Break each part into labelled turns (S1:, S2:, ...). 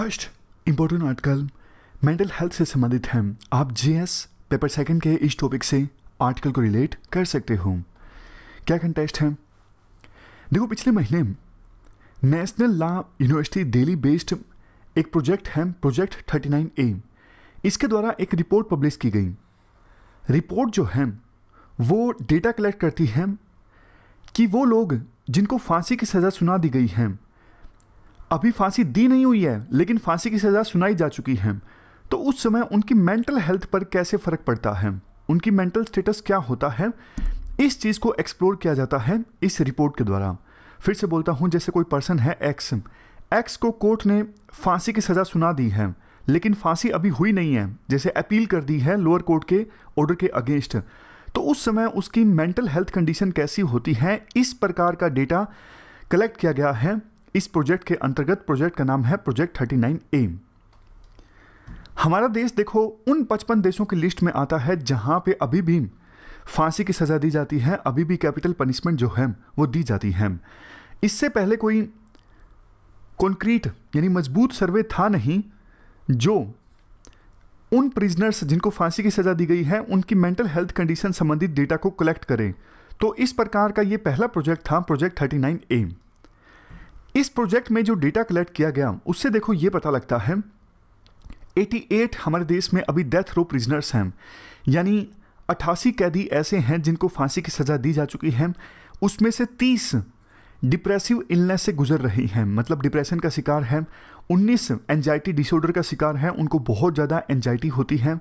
S1: First important article mental health से संबंधित है। आप जीएस पेपर सेकंड के इस टॉपिक से आर्टिकल को रिलेट कर सकते हो। क्या कंटेस्ट है? देखो, पिछले महीने national law university Delhi based एक प्रोजेक्ट है, प्रोजेक्ट 39A। इसके द्वारा एक रिपोर्ट पब्लिश की गई। रिपोर्ट जो है वो डेटा कलेक्ट करती है कि वो लोग जिनको फांसी की सज़ा सुना दी गई है, अभी फांसी दी नहीं हुई है लेकिन फांसी की सज़ा सुनाई जा चुकी है, तो उस समय उनकी मेंटल हेल्थ पर कैसे फ़र्क पड़ता है, उनकी मेंटल स्टेटस क्या होता है, इस चीज़ को एक्सप्लोर किया जाता है इस रिपोर्ट के द्वारा। फिर से बोलता हूँ, जैसे कोई पर्सन है एक्स को कोर्ट ने फांसी की सज़ा सुना दी है लेकिन फांसी अभी हुई नहीं है, जैसे अपील कर दी है लोअर कोर्ट के ऑर्डर के अगेंस्ट, तो उस समय उसकी मेंटल हेल्थ कंडीशन कैसी होती है, इस प्रकार का डेटा कलेक्ट किया गया है इस प्रोजेक्ट के अंतर्गत। प्रोजेक्ट का नाम है प्रोजेक्ट 39A। हमारा देश देखो उन 55 देशों की लिस्ट में आता है जहां पे अभी भी फांसी की सज़ा दी जाती है, अभी भी कैपिटल पनिशमेंट जो है वो दी जाती है। इससे पहले कोई कॉन्क्रीट यानी मजबूत सर्वे था नहीं जो उन प्रिजनर्स जिनको फांसी की सज़ा दी गई है उनकी मेंटल हेल्थ कंडीशन संबंधित डेटा को कलेक्ट करे। तो इस प्रकार का ये पहला प्रोजेक्ट था, प्रोजेक्ट 39A। इस प्रोजेक्ट में जो डेटा कलेक्ट किया गया उससे देखो ये पता लगता है 88 हमारे देश में अभी डेथ रो प्रिजनर्स हैं, यानी 88 कैदी ऐसे हैं जिनको फांसी की सज़ा दी जा चुकी है। उसमें से 30 डिप्रेसिव इलनेस से गुजर रही हैं, मतलब डिप्रेशन का शिकार है। 19 एंजाइटी डिसऑर्डर का शिकार है, उनको बहुत ज़्यादा एंजाइटी होती है।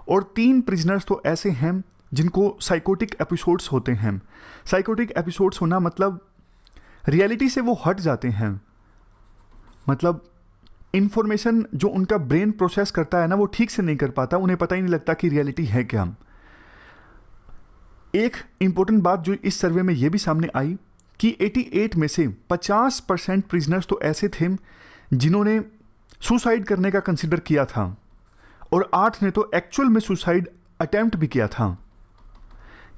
S1: और 3 प्रिजनर्स तो ऐसे हैं जिनको साइकोटिक एपिसोड्स होते हैं। साइकोटिक एपिसोड्स होना मतलब रियलिटी से वो हट जाते हैं, मतलब इंफॉर्मेशन जो उनका ब्रेन प्रोसेस करता है ना वो ठीक से नहीं कर पाता, उन्हें पता ही नहीं लगता कि रियलिटी है क्या। एक इंपॉर्टेंट बात जो इस सर्वे में ये भी सामने आई कि 88 में से 50% प्रिजनर्स तो ऐसे थे जिन्होंने सुसाइड करने का कंसिडर किया था और 8 ने तो एक्चुअल में सुसाइड अटेम्प्ट भी किया था।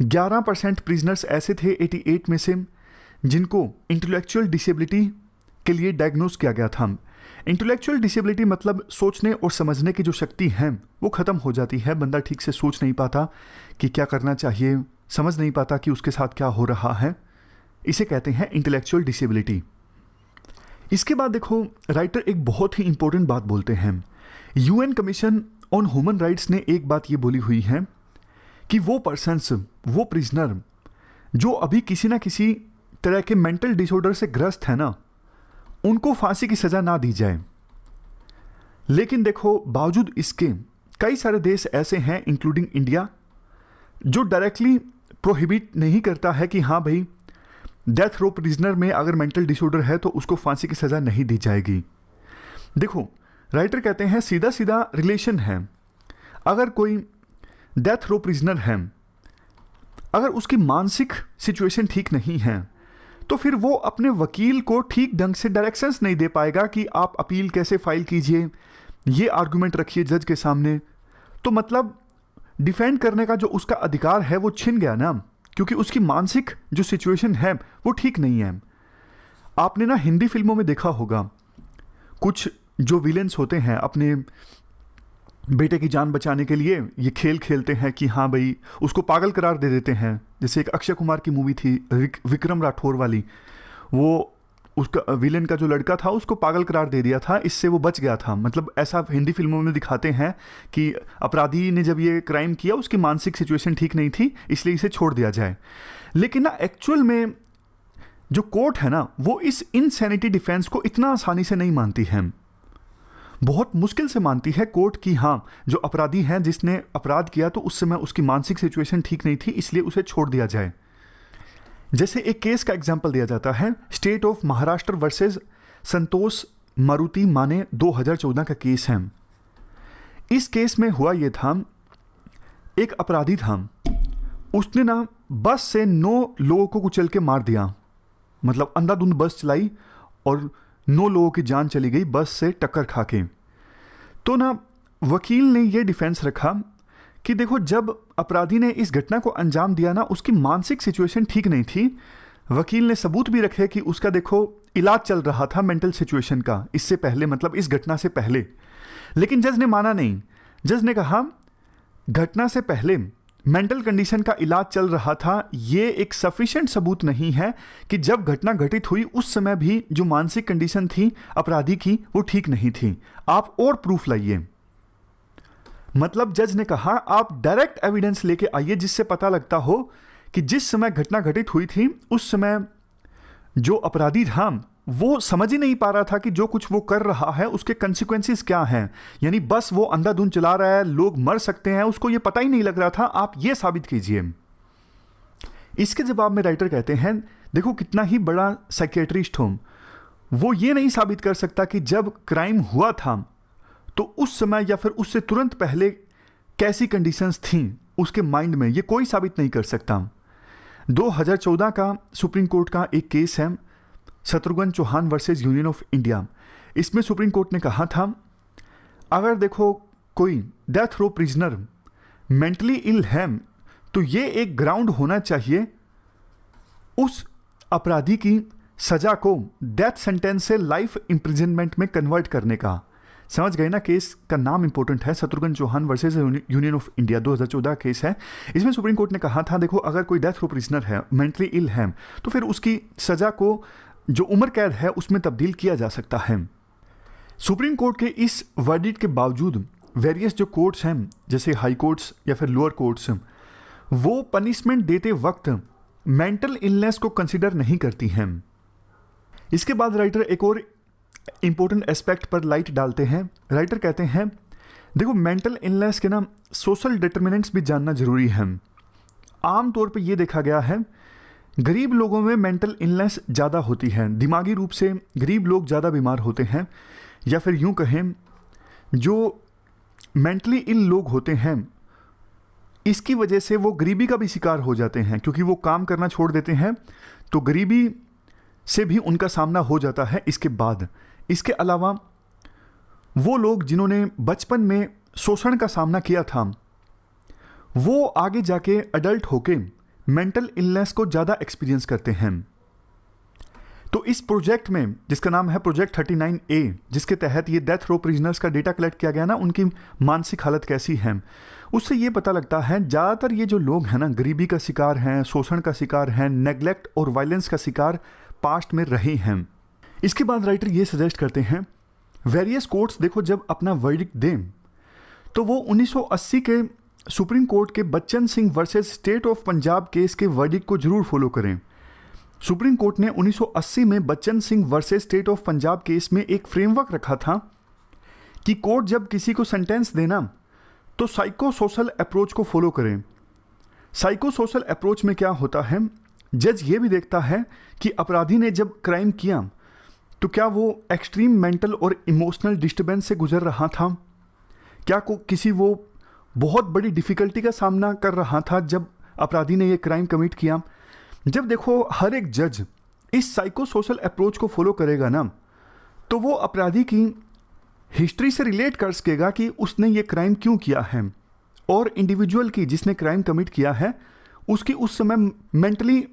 S1: 11% प्रिजनर्स ऐसे थे 88 में से जिनको इंटेलेक्चुअल डिसेबिलिटी के लिए डायग्नोज किया गया था। इंटेलेक्चुअल डिसेबिलिटी मतलब सोचने और समझने की जो शक्ति है वो ख़त्म हो जाती है, बंदा ठीक से सोच नहीं पाता कि क्या करना चाहिए, समझ नहीं पाता कि उसके साथ क्या हो रहा है, इसे कहते हैं इंटेलेक्चुअल डिसेबिलिटी। इसके बाद देखो राइटर एक बहुत ही इंपॉर्टेंट बात बोलते हैं। UN commission on human rights ने एक बात ये बोली हुई है कि वो पर्सन्स, वो प्रिजनर जो अभी किसी ना किसी तरह के मेंटल डिसऑर्डर से ग्रस्त है ना, उनको फांसी की सज़ा ना दी जाए। लेकिन देखो बावजूद इसके कई सारे देश ऐसे हैं इंक्लूडिंग इंडिया जो डायरेक्टली प्रोहिबिट नहीं करता है कि हाँ भाई डेथ रो प्रिजनर में अगर मेंटल डिसऑर्डर है तो उसको फांसी की सज़ा नहीं दी जाएगी। देखो राइटर कहते हैं सीधा सीधा रिलेशन है। अगर कोई डेथ रो प्रिजनर है, अगर उसकी मानसिक सिचुएशन ठीक नहीं है तो फिर वो अपने वकील को ठीक ढंग से डायरेक्शंस नहीं दे पाएगा कि आप अपील कैसे फाइल कीजिए, ये आर्गुमेंट रखिए जज के सामने। तो मतलब डिफेंड करने का जो उसका अधिकार है वो छिन गया ना, क्योंकि उसकी मानसिक जो सिचुएशन है वो ठीक नहीं है। आपने ना हिंदी फिल्मों में देखा होगा कुछ जो विलेंस होते हैं अपने बेटे की जान बचाने के लिए ये खेल खेलते हैं कि हाँ भाई उसको पागल करार दे देते हैं। जैसे एक अक्षय कुमार की मूवी थी विक्रम राठौर वाली, वो उसका विलेन का जो लड़का था उसको पागल करार दे दिया था, इससे वो बच गया था। मतलब ऐसा हिंदी फिल्मों में दिखाते हैं कि अपराधी ने जब ये क्राइम किया उसकी मानसिक सिचुएशन ठीक नहीं थी इसलिए इसे छोड़ दिया जाए। लेकिन ना एक्चुअल में जो कोर्ट है ना वो इस इनसैनिटी डिफेंस को इतना आसानी से नहीं मानती है, बहुत मुश्किल से मानती है कोर्ट की हाँ जो अपराधी है जिसने अपराध किया तो उस समय उसकी मानसिक सिचुएशन ठीक नहीं थी इसलिए उसे छोड़ दिया जाए। जैसे एक केस का एग्जांपल दिया जाता है, स्टेट ऑफ महाराष्ट्र वर्सेस संतोष मारुति माने 2014 का केस है। इस केस में हुआ ये था, एक अपराधी था, उसने ना बस से 9 लोगों को कुचल के मार दिया, मतलब अंधाधुंध बस चलाई और 9 लोगों की जान चली गई बस से टक्कर खा के। तो ना वकील ने ये डिफेंस रखा कि देखो जब अपराधी ने इस घटना को अंजाम दिया ना उसकी मानसिक सिचुएशन ठीक नहीं थी। वकील ने सबूत भी रखे कि उसका देखो इलाज चल रहा था मेंटल सिचुएशन का, इससे पहले मतलब इस घटना से पहले। लेकिन जज ने माना नहीं। जज ने कहा घटना से पहले मेंटल कंडीशन का इलाज चल रहा था, ये एक सफिशिएंट सबूत नहीं है कि जब घटना घटित हुई उस समय भी जो मानसिक कंडीशन थी अपराधी की वो ठीक नहीं थी, आप और प्रूफ लाइए। मतलब जज ने कहा आप डायरेक्ट एविडेंस लेके आइए जिससे पता लगता हो कि जिस समय घटना घटित हुई थी उस समय जो अपराधी था वो समझ ही नहीं पा रहा था कि जो कुछ वो कर रहा है उसके कंसिक्वेंसेस क्या हैं। यानी बस वो अंधाधुंध चला रहा है, लोग मर सकते हैं, उसको ये पता ही नहीं लग रहा था। आप ये साबित कीजिए। इसके जवाब में राइटर कहते हैं देखो कितना ही बड़ा साइकियाट्रिस्ट हो, वो ये नहीं साबित कर सकता कि जब क्राइम हुआ था तो उस समय या फिर उससे तुरंत पहले कैसी कंडीशंस थी उसके माइंड में, ये कोई साबित नहीं कर सकता। 2014 का सुप्रीम कोर्ट का एक केस है Shatrughan Chauhan versus union of India. इसमें सुप्रीम कोर्ट ने कहा था अगर देखो कोई death row prisoner mentally ill है तो ये एक ग्राउंड होना चाहिए उस अपराधी की सजा को डेथ सेंटेंस से लाइफ इम्प्रिजनमेंट में कन्वर्ट करने का। समझ गए ना, केस का नाम इंपॉर्टेंट है, Shatrughan Chauhan versus union of India, 2014 case है। इसमें सुप्रीम कोर्ट ने कहा था देखो अगर कोई डेथ रो प्रिजनर है, मेंटली इल है, तो फिर उसकी सजा को जो उम्र कैद है उसमें तब्दील किया जा सकता है। सुप्रीम कोर्ट के इस वर्डिक्ट के बावजूद वेरियस जो कोर्ट्स हैं जैसे हाई कोर्ट्स या फिर लोअर कोर्ट्स, वो पनिशमेंट देते वक्त मेंटल इलनेस को कंसिडर नहीं करती हैं। इसके बाद राइटर एक और इंपॉर्टेंट एस्पेक्ट पर लाइट डालते हैं। राइटर कहते हैं देखो मेंटल इलनेस के ना सोशल डिटर्मिनेंट्स भी जानना जरूरी है। आमतौर पे ये देखा गया है गरीब लोगों में मेंटल इलनेस ज़्यादा होती है, दिमागी रूप से गरीब लोग ज़्यादा बीमार होते हैं, या फिर यूं कहें जो मेंटली इल लोग होते हैं इसकी वजह से वो गरीबी का भी शिकार हो जाते हैं क्योंकि वो काम करना छोड़ देते हैं तो गरीबी से भी उनका सामना हो जाता है इसके बाद। इसके अलावा वो लोग जिन्होंने बचपन में शोषण का सामना किया था वो आगे जाके अडल्ट होके मेंटल इलनेस को ज़्यादा एक्सपीरियंस करते हैं। तो इस प्रोजेक्ट में जिसका नाम है प्रोजेक्ट 39A, जिसके तहत ये डेथ रो प्रिजनर्स का डेटा कलेक्ट किया गया ना, उनकी मानसिक हालत कैसी है, उससे ये पता लगता है ज़्यादातर ये जो लोग हैं ना गरीबी का शिकार हैं, शोषण का शिकार हैं, नेग्लेक्ट और वायलेंस का शिकार पास्ट में रहे हैं। इसके बाद राइटर ये सजेस्ट करते हैं वेरियस कोर्ट्स देखो जब अपना वर्डिक्ट दें तो वो 1980 के सुप्रीम कोर्ट के Bachchan Singh versus state of Punjab case के वर्डिक्ट को जरूर फॉलो करें। सुप्रीम कोर्ट ने 1980 में Bachchan Singh versus state of Punjab case में एक फ्रेमवर्क रखा था कि कोर्ट जब किसी को सेंटेंस देना तो साइको सोशल अप्रोच को फॉलो करें। साइको सोशल अप्रोच में क्या होता है, जज ये भी देखता है कि अपराधी ने जब क्राइम किया तो क्या वो एक्सट्रीम मेंटल और इमोशनल डिस्टर्बेंस से गुजर रहा था, क्या किसी वो बहुत बड़ी डिफ़िकल्टी का सामना कर रहा था जब अपराधी ने ये क्राइम कमिट किया। जब देखो हर एक जज इस साइको सोशल अप्रोच को फॉलो करेगा ना तो वो अपराधी की हिस्ट्री से रिलेट कर सकेगा कि उसने ये क्राइम क्यों किया है और इंडिविजुअल की जिसने क्राइम कमिट किया है उसकी उस समय मेंटली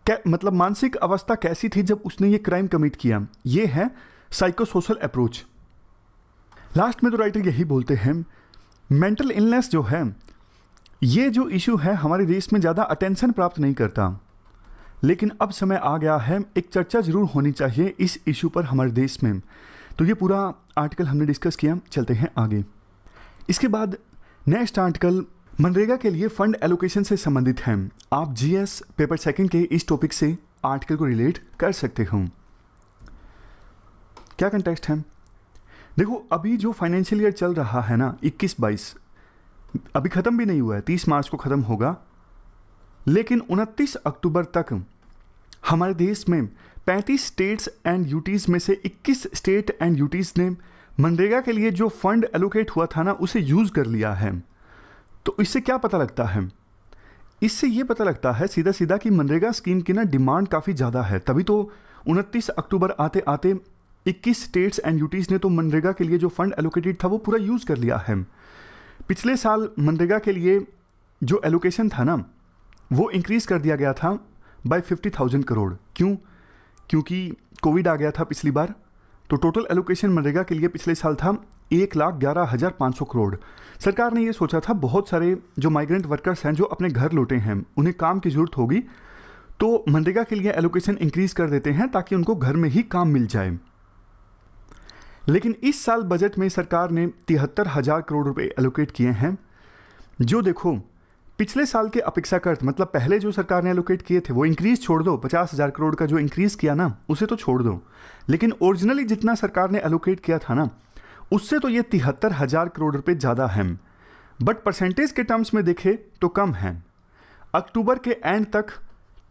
S1: मतलब मानसिक अवस्था कैसी थी जब उसने ये क्राइम कमिट किया। ये है साइको सोशल अप्रोच। लास्ट में तो राइटर यही बोलते हैं मेंटल इलनेस जो है ये जो इशू है हमारे देश में ज़्यादा अटेंशन प्राप्त नहीं करता, लेकिन अब समय आ गया है एक चर्चा जरूर होनी चाहिए इस इशू पर हमारे देश में। तो ये पूरा आर्टिकल हमने डिस्कस किया, चलते हैं आगे। इसके बाद नेक्स्ट आर्टिकल मनरेगा के लिए फंड एलोकेशन से संबंधित है। आप जीएस पेपर सेकंड के इस टॉपिक से आर्टिकल को रिलेट कर सकते हो। क्या कंटेक्स्ट है, देखो अभी जो फाइनेंशियल ईयर चल रहा है ना 21-22 अभी ख़त्म भी नहीं हुआ है, 30 मार्च को ख़त्म होगा, लेकिन 29 अक्टूबर तक हमारे देश में 35 स्टेट्स एंड यूटीज़ में से 21 स्टेट एंड यूटीज़ ने मनरेगा के लिए जो फंड एलोकेट हुआ था ना उसे यूज़ कर लिया है। तो इससे क्या पता लगता है, इससे ये पता लगता है सीधा सीधा कि मनरेगा स्कीम की ना डिमांड काफ़ी ज़्यादा है, तभी तो 29 अक्टूबर आते आते 21 स्टेट्स एंड यूटीज़ ने तो मनरेगा के लिए जो फंड एलोकेटेड था वो पूरा यूज़ कर लिया है। पिछले साल मनरेगा के लिए जो एलोकेशन था ना वो इंक्रीज़ कर दिया गया था बाय 50,000 करोड़। क्यों? क्योंकि कोविड आ गया था पिछली बार। तो टोटल एलोकेशन मनरेगा के लिए पिछले साल था 1,11,500 करोड़। सरकार ने ये सोचा था बहुत सारे जो माइग्रेंट वर्कर्स हैं जो अपने घर लौटे हैं, उन्हें काम की ज़रूरत होगी, तो मनरेगा के लिए एलोकेशन इंक्रीज कर देते हैं ताकि उनको घर में ही काम मिल जाए। लेकिन इस साल बजट में सरकार ने 73,000 करोड़ रुपए एलोकेट किए हैं, जो देखो पिछले साल के अपेक्षाकृत, मतलब पहले जो सरकार ने एलोकेट किए थे वो इंक्रीज छोड़ दो, 50,000 करोड़ का जो इंक्रीज किया ना उसे तो छोड़ दो, लेकिन ओरिजिनली जितना सरकार ने एलोकेट किया था ना उससे तो ये 73,000 करोड़ रुपए ज़्यादा हैं, बट परसेंटेज के टर्म्स में देखे तो कम हैं। अक्टूबर के एंड तक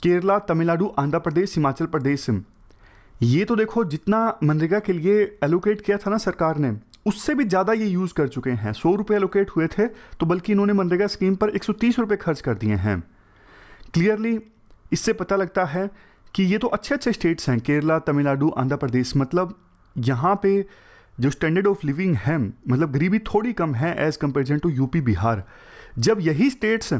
S1: केरला, तमिलनाडु, आंध्र प्रदेश, हिमाचल प्रदेश, ये तो देखो जितना मनरेगा के लिए एलोकेट किया था ना सरकार ने उससे भी ज़्यादा ये यूज़ कर चुके हैं। 100 रुपये एलोकेट हुए थे तो बल्कि इन्होंने मनरेगा स्कीम पर 130 रुपये खर्च कर दिए हैं। क्लियरली इससे पता लगता है कि ये तो अच्छे अच्छे स्टेट्स हैं, केरला, तमिलनाडु, आंध्र प्रदेश, मतलब यहाँ पे जो स्टैंडर्ड ऑफ लिविंग है, मतलब गरीबी थोड़ी कम है as comparison to UP, Bihar. जब यही स्टेट्स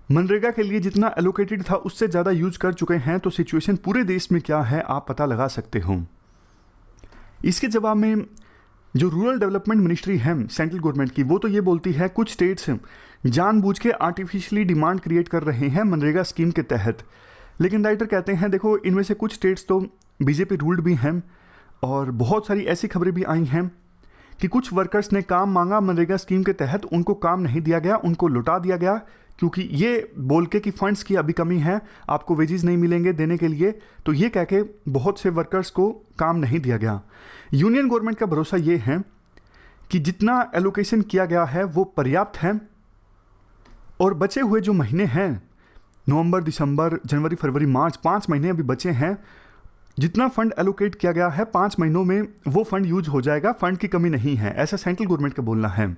S1: मनरेगा के लिए जितना एलोकेटेड था उससे ज़्यादा यूज कर चुके हैं तो सिचुएशन पूरे देश में क्या है आप पता लगा सकते हो। इसके जवाब में जो रूरल डेवलपमेंट मिनिस्ट्री है सेंट्रल गवर्नमेंट की, वो तो ये बोलती है कुछ स्टेट्स जानबूझ के आर्टिफिशियली डिमांड क्रिएट कर रहे हैं मनरेगा स्कीम के तहत। लेकिन राइटर कहते हैं देखो इनमें से कुछ स्टेट्स तो बीजेपी रूल्ड भी हैं और बहुत सारी ऐसी खबरें भी आई हैं कि कुछ वर्कर्स ने काम मांगा मनरेगा स्कीम के तहत, उनको काम नहीं दिया गया, उनको लौटा दिया गया क्योंकि ये बोल के कि फंड्स की अभी कमी है, आपको वेजेस नहीं मिलेंगे देने के लिए, तो ये कह के बहुत से वर्कर्स को काम नहीं दिया गया। यूनियन गवर्नमेंट का भरोसा ये है कि जितना एलोकेशन किया गया है वो पर्याप्त है और बचे हुए जो महीने हैं नवंबर, दिसंबर, जनवरी, फरवरी, मार्च, 5 महीने अभी बचे हैं, जितना फंड एलोकेट किया गया है 5 महीनों में वो फंड यूज हो जाएगा, फंड की कमी नहीं है, ऐसा सेंट्रल गवर्नमेंट का बोलना है।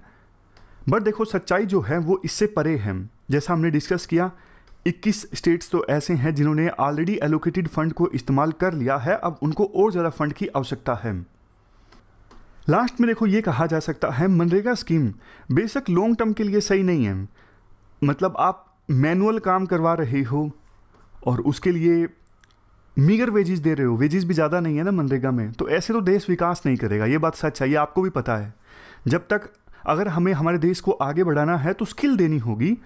S1: बट देखो सच्चाई जो है वो इससे परे है। जैसा हमने डिस्कस किया 21 स्टेट्स तो ऐसे हैं जिन्होंने ऑलरेडी एलोकेटेड फंड को इस्तेमाल कर लिया है, अब उनको और ज़्यादा फंड की आवश्यकता है। लास्ट में देखो ये कहा जा सकता है मनरेगा स्कीम बेशक लॉन्ग टर्म के लिए सही नहीं है, मतलब आप मैनुअल काम करवा रहे हो और उसके लिए मीगर वेजेस दे रहे हो, वेजेस भी ज़्यादा नहीं है ना मनरेगा में, तो ऐसे तो देश विकास नहीं करेगा, ये बात सच है, ये आपको भी पता है। जब तक अगर हमें हमारे देश को आगे बढ़ाना है तो स्किल देनी होगी,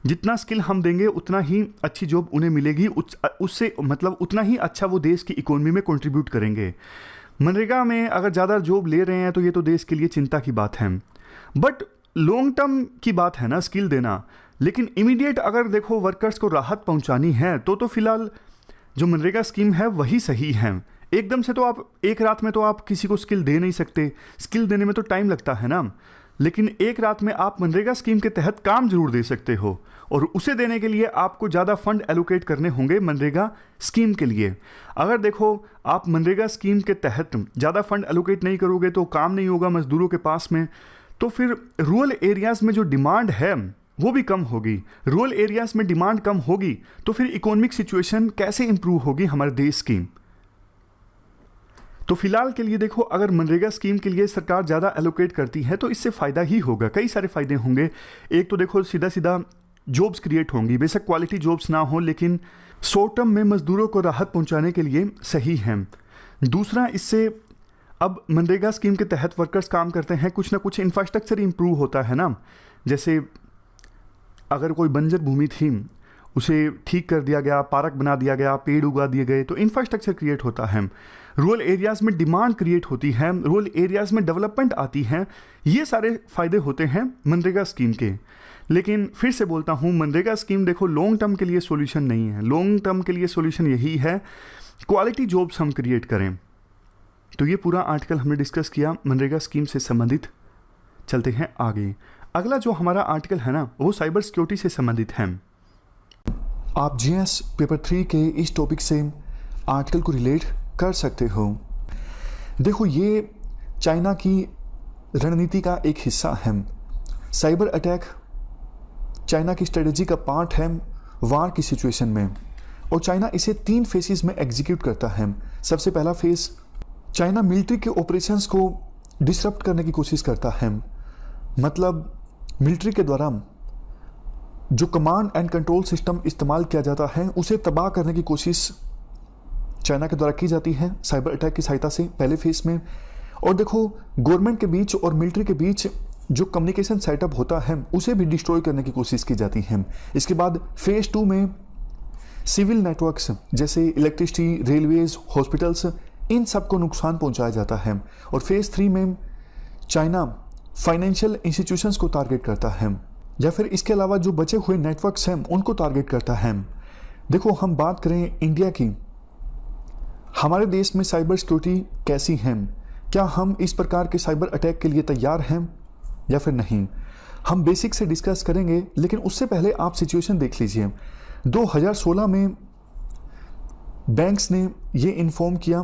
S1: जितना स्किल हम देंगे उतना ही अच्छी जॉब उन्हें मिलेगी, उससे मतलब उतना ही अच्छा वो देश की इकोनॉमी में कंट्रीब्यूट करेंगे। मनरेगा में अगर ज़्यादा जॉब ले रहे हैं तो ये तो देश के लिए चिंता की बात है, बट लॉन्ग टर्म की बात है ना स्किल देना। लेकिन इमीडिएट अगर देखो वर्कर्स को राहत पहुंचानी है तो फिलहाल जो मनरेगा स्कीम है वही सही है। एकदम से तो आप एक रात में तो आप किसी को स्किल दे नहीं सकते, स्किल देने में तो टाइम लगता है ना, लेकिन एक रात में आप मनरेगा स्कीम के तहत काम जरूर दे सकते हो और उसे देने के लिए आपको ज़्यादा फंड एलोकेट करने होंगे मनरेगा स्कीम के लिए। अगर देखो आप मनरेगा स्कीम के तहत ज़्यादा फंड एलोकेट नहीं करोगे तो काम नहीं होगा मजदूरों के पास में, तो फिर रूरल एरियाज़ में जो डिमांड है वो भी कम होगी। रूरल एरियाज़ में डिमांड कम होगी तो फिर इकोनॉमिक सिचुएशन कैसे इंप्रूव होगी हमारे देश की। तो फिलहाल के लिए देखो अगर मनरेगा स्कीम के लिए सरकार ज़्यादा एलोकेट करती है तो इससे फ़ायदा ही होगा, कई सारे फ़ायदे होंगे। एक तो देखो सीधा सीधा जॉब्स क्रिएट होंगी, बेशक क्वालिटी जॉब्स ना हो लेकिन शॉर्ट टर्म में मज़दूरों को राहत पहुंचाने के लिए सही है। दूसरा, इससे अब मनरेगा स्कीम के तहत वर्कर्स काम करते हैं, कुछ ना कुछ इंफ्रास्ट्रक्चर इंप्रूव होता है ना, जैसे अगर कोई बंजर भूमि थी उसे ठीक कर दिया गया, पार्क बना दिया गया, पेड़ उगा दिए गए, तो इंफ्रास्ट्रक्चर क्रिएट होता है, रूरल एरियाज़ में डिमांड क्रिएट होती है, रूरल एरियाज़ में डेवलपमेंट आती है, ये सारे फ़ायदे होते हैं मनरेगा स्कीम के। लेकिन फिर से बोलता हूँ मनरेगा स्कीम देखो लॉन्ग टर्म के लिए सॉल्यूशन नहीं है, लॉन्ग टर्म के लिए सॉल्यूशन यही है क्वालिटी जॉब्स हम क्रिएट करें। तो ये पूरा आर्टिकल हमने डिस्कस किया मनरेगा स्कीम से संबंधित। चलते हैं आगे। अगला जो हमारा आर्टिकल है ना वो साइबर सिक्योरिटी से संबंधित है। आप जीएस पेपर 3 के इस टॉपिक से आर्टिकल को रिलेट कर सकते हो। देखो ये चाइना की रणनीति का एक हिस्सा है। साइबर अटैक चाइना की स्ट्रेटजी का पार्ट है वार की सिचुएशन में, और चाइना इसे 3 फेसेस में एग्जीक्यूट करता है। सबसे पहला फेस, चाइना मिलिट्री के ऑपरेशंस को डिसरप्ट करने की कोशिश करता है, मतलब मिलिट्री के द्वारा जो कमांड एंड कंट्रोल सिस्टम इस्तेमाल किया जाता है उसे तबाह करने की कोशिश चाइना के द्वारा की जाती है साइबर अटैक की सहायता से पहले फेज में। और देखो गवर्नमेंट के बीच और मिलिट्री के बीच जो कम्युनिकेशन सेटअप होता है उसे भी डिस्ट्रॉय करने की कोशिश की जाती है। इसके बाद फेज 2 में सिविल नेटवर्क्स जैसे इलेक्ट्रिसिटी, रेलवेज, हॉस्पिटल्स, इन सब को नुकसान पहुंचाया जाता है। और फेज 3 में चाइना फाइनेंशियल इंस्टीट्यूशंस को टारगेट करता है, या फिर इसके अलावा जो बचे हुए नेटवर्क्स हैं उनको टारगेट करता है। देखो हम बात करें इंडिया की, हमारे देश में साइबर सिक्योरिटी कैसी है, क्या हम इस प्रकार के साइबर अटैक के लिए तैयार हैं या फिर नहीं, हम बेसिक से डिस्कस करेंगे। लेकिन उससे पहले आप सिचुएशन देख लीजिए। 2016 में बैंक्स ने ये इन्फॉर्म किया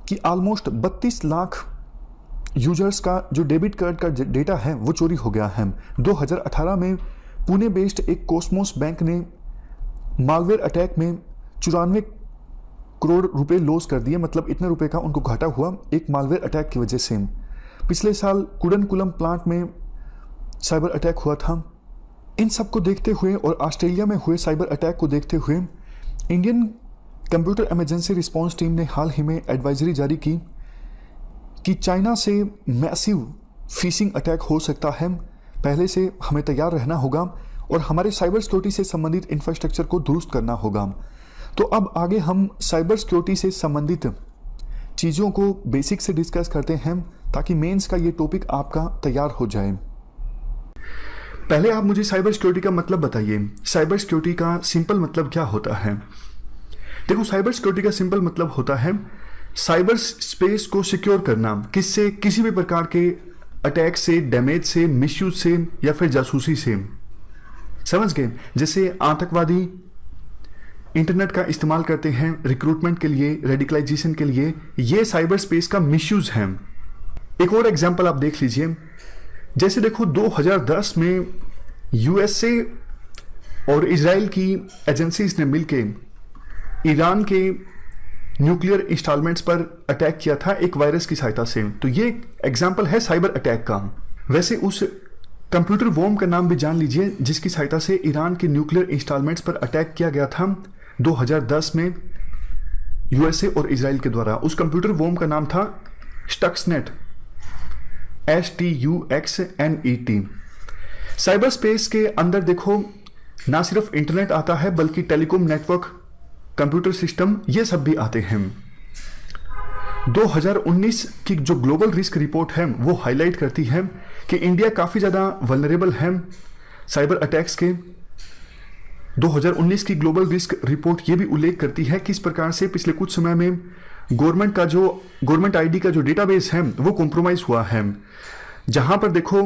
S1: कि ऑलमोस्ट 32 लाख यूजर्स का जो डेबिट कार्ड का डेटा है वो चोरी हो गया है। 2018 में पुणे बेस्ड एक कॉस्मोस बैंक ने मालवेयर अटैक में 94 करोड़ रुपए लॉस कर दिए, मतलब इतने रुपए का उनको घाटा हुआ एक मालवेयर अटैक की वजह से। पिछले साल कुडनकुलम प्लांट में साइबर अटैक हुआ था। इन सब को देखते हुए और ऑस्ट्रेलिया में हुए साइबर अटैक को देखते हुए Indian computer emergency response team ने हाल ही में एडवाइजरी जारी की कि चाइना से मैसिव फिशिंग अटैक हो सकता है, पहले से हमें तैयार रहना होगा और हमारे साइबर सिक्योरिटी से संबंधित इंफ्रास्ट्रक्चर को दुरुस्त करना होगा। तो अब आगे हम साइबर सिक्योरिटी से संबंधित चीज़ों को बेसिक से डिस्कस करते हैं ताकि मेंस का ये टॉपिक आपका तैयार हो जाए। पहले आप मुझे साइबर सिक्योरिटी का मतलब बताइए। साइबर सिक्योरिटी का सिंपल मतलब क्या होता है? देखो साइबर सिक्योरिटी का सिंपल मतलब होता है साइबर स्पेस को सिक्योर करना, किससे? किसी भी प्रकार के अटैक से, डैमेज से, मिसयूज से या फिर जासूसी से। समझ गए? जैसे आतंकवादी इंटरनेट का इस्तेमाल करते हैं रिक्रूटमेंट के लिए, रेडिकलाइजेशन के लिए, ये साइबर स्पेस का मिसयूज है। एक और एग्जांपल आप देख लीजिए। जैसे देखो 2010 में यूएसए और इजराइल की एजेंसीज ने मिलकर ईरान के न्यूक्लियर इंस्टॉलमेंट्स पर अटैक किया था एक वायरस की सहायता से। तो ये एग्जांपल है साइबर अटैक का। वैसे उस कंप्यूटर वॉर्म का नाम भी जान लीजिए जिसकी सहायता से ईरान के न्यूक्लियर इंस्टॉलमेंट्स पर अटैक किया गया था 2010 में यूएसए और इजराइल के द्वारा। उस कंप्यूटर वॉर्म का नाम था स्टक्सनेट, STUXNET। साइबर स्पेस के अंदर देखो ना सिर्फ इंटरनेट आता है बल्कि टेलीकॉम नेटवर्क, कंप्यूटर सिस्टम, ये सब भी आते हैं। 2019 की जो ग्लोबल रिस्क रिपोर्ट है वो हाईलाइट करती है कि इंडिया काफ़ी ज़्यादा वल्नरेबल है साइबर अटैक्स के। 2019 की ग्लोबल रिस्क रिपोर्ट ये भी उल्लेख करती है किस प्रकार से पिछले कुछ समय में गवर्नमेंट आईडी का जो डेटाबेस है वो कॉम्प्रोमाइज हुआ है, जहां पर देखो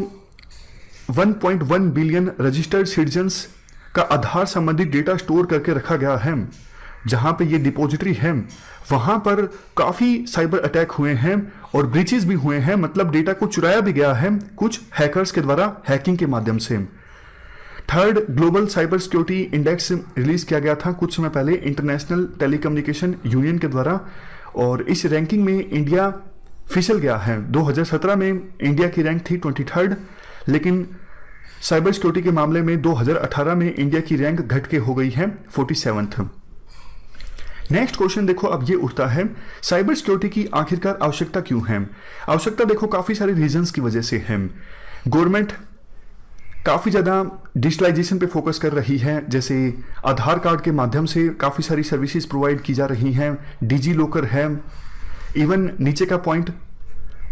S1: 1.1 बिलियन रजिस्टर्ड सिटीजन्स का आधार संबंधित डेटा स्टोर करके रखा गया है। जहां पे ये डिपॉजिटरी है वहां पर काफ़ी साइबर अटैक हुए हैं और ब्रीचेस भी हुए हैं, मतलब डेटा को चुराया भी गया है कुछ हैकर्स के द्वारा हैकिंग के माध्यम से। Third global cyber security index release किया गया था कुछ समय पहले इंटरनेशनल टेलीकम्युनिकेशन यूनियन के द्वारा, और इस रैंकिंग में इंडिया फिसल गया है। 2017 में इंडिया की रैंक थी 23rd, लेकिन साइबर सिक्योरिटी के मामले में 2018 में इंडिया की रैंक घट के हो गई है 47th। नेक्स्ट क्वेश्चन देखो अब ये उठता है, साइबर सिक्योरिटी की आखिरकार आवश्यकता क्यों है? आवश्यकता देखो काफ़ी सारे रीजंस की वजह से है। गवर्नमेंट काफ़ी ज़्यादा डिजिटलाइजेशन पे फोकस कर रही है, जैसे आधार कार्ड के माध्यम से काफ़ी सारी सर्विसेज प्रोवाइड की जा रही हैं, डिजी लॉकर है, इवन नीचे का पॉइंट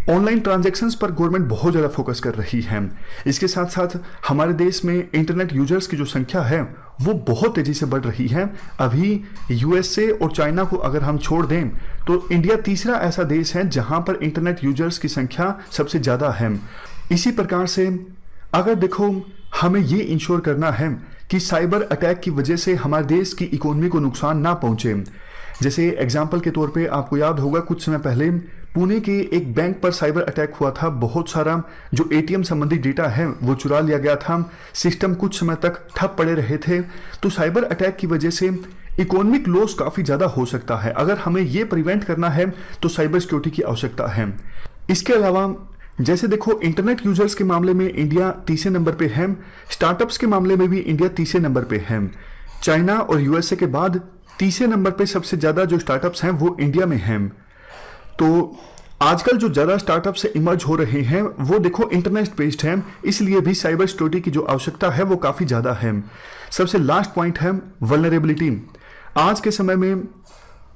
S1: ऑनलाइन ट्रांजैक्शंस पर गवर्नमेंट बहुत ज़्यादा फोकस कर रही है। इसके साथ साथ हमारे देश में इंटरनेट यूजर्स की जो संख्या है वो बहुत तेज़ी से बढ़ रही है। अभी यूएसए और चाइना को अगर हम छोड़ दें तो इंडिया तीसरा ऐसा देश है जहां पर इंटरनेट यूजर्स की संख्या सबसे ज़्यादा है। इसी प्रकार से अगर देखो हमें ये इंश्योर करना है कि साइबर अटैक की वजह से हमारे देश की इकोनॉमी को नुकसान ना पहुंचे। जैसे एग्जाम्पल के तौर पे आपको याद होगा कुछ समय पहले पुणे के एक बैंक पर साइबर अटैक हुआ था, बहुत सारा जो एटीएम संबंधी डेटा है वो चुरा लिया गया था, सिस्टम कुछ समय तक ठप पड़े रहे थे। तो साइबर अटैक की वजह से इकोनॉमिक लॉस काफ़ी ज़्यादा हो सकता है। अगर हमें ये प्रिवेंट करना है तो साइबर सिक्योरिटी की आवश्यकता है। इसके अलावा जैसे देखो इंटरनेट यूजर्स के मामले में इंडिया तीसरे नंबर पे है, स्टार्टअप्स के मामले में भी इंडिया तीसरे नंबर पे है। चाइना और यूएसए के बाद तीसरे नंबर पे सबसे ज़्यादा जो स्टार्टअप्स हैं वो इंडिया में हैं। तो आजकल जो ज़्यादा स्टार्टअप्स इमर्ज हो रहे हैं वो देखो इंटरनेट बेस्ड हैं, इसलिए भी साइबर सिक्योरिटी की जो आवश्यकता है वो काफ़ी ज़्यादा है। सबसे लास्ट पॉइंट है वल्नरेबिलिटी। आज के समय में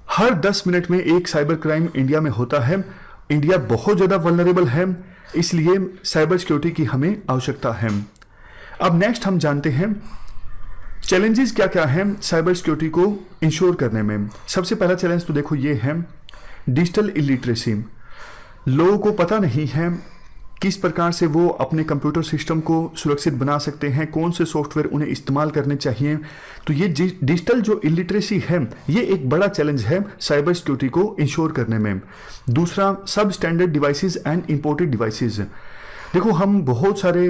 S1: हर 10 मिनट में एक साइबर क्राइम इंडिया में होता है। इंडिया बहुत ज़्यादा वल्नरेबल है, इसलिए साइबर सिक्योरिटी की हमें आवश्यकता है। अब नेक्स्ट हम जानते हैं चैलेंजेस क्या क्या हैं साइबर सिक्योरिटी को इंश्योर करने में। सबसे पहला चैलेंज तो देखो ये है डिजिटल इलिटरेसी। लोगों को पता नहीं है किस प्रकार से वो अपने कंप्यूटर सिस्टम को सुरक्षित बना सकते हैं, कौन से सॉफ्टवेयर उन्हें इस्तेमाल करने चाहिए। तो ये डिजिटल जो इलिटरेसी है ये एक बड़ा चैलेंज है साइबर सिक्योरिटी को इंश्योर करने में। दूसरा सब standard devices and imported devices. देखो हम बहुत सारे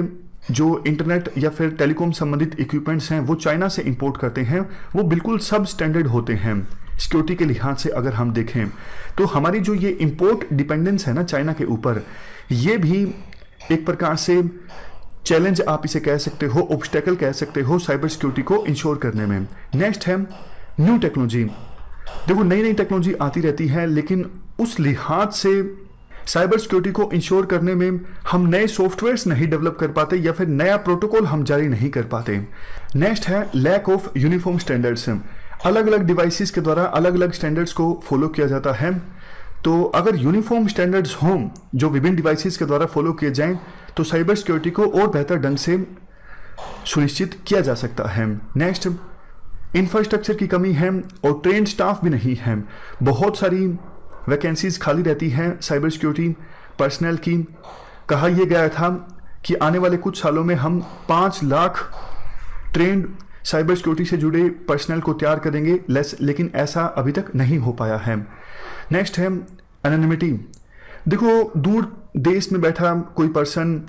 S1: जो इंटरनेट या फिर टेलीकॉम संबंधित इक्विपमेंट्स हैं वो चाइना से इंपोर्ट करते हैं, वो बिल्कुल सब स्टैंडर्ड होते हैं सिक्योरिटी के लिहाज से। अगर हम देखें तो हमारी जो ये इंपोर्ट डिपेंडेंस है ना चाइना के ऊपर, ये भी एक प्रकार से चैलेंज आप इसे कह सकते हो, ऑब्स्टेकल कह सकते हो साइबर सिक्योरिटी को इंश्योर करने में। नेक्स्ट है न्यू टेक्नोलॉजी। देखो नई नई टेक्नोलॉजी आती रहती है, लेकिन उस लिहाज से साइबर सिक्योरिटी को इंश्योर करने में हम नए सॉफ्टवेयर्स नहीं डेवलप कर पाते या फिर नया प्रोटोकॉल हम जारी नहीं कर पाते। नेक्स्ट है लैक ऑफ यूनिफॉर्म स्टैंडर्ड्स। अलग अलग डिवाइसेस के द्वारा अलग अलग स्टैंडर्ड्स को फॉलो किया जाता है। तो अगर यूनिफॉर्म स्टैंडर्ड्स हों जो विभिन्न डिवाइसेस के द्वारा फॉलो किए जाएं तो साइबर सिक्योरिटी को और बेहतर ढंग से सुनिश्चित किया जा सकता है। नेक्स्ट इंफ्रास्ट्रक्चर की कमी है और ट्रेंड स्टाफ भी नहीं है। बहुत सारी वैकेंसीज खाली रहती हैं साइबर सिक्योरिटी पर्सनल की। कहा यह गया था कि आने वाले कुछ सालों में हम 5 लाख ट्रेंड साइबर सिक्योरिटी से जुड़े पर्सनल को तैयार करेंगे, लेकिन ऐसा अभी तक नहीं हो पाया है। नेक्स्ट है एनोनिमिटी। देखो दूर देश में बैठा कोई पर्सन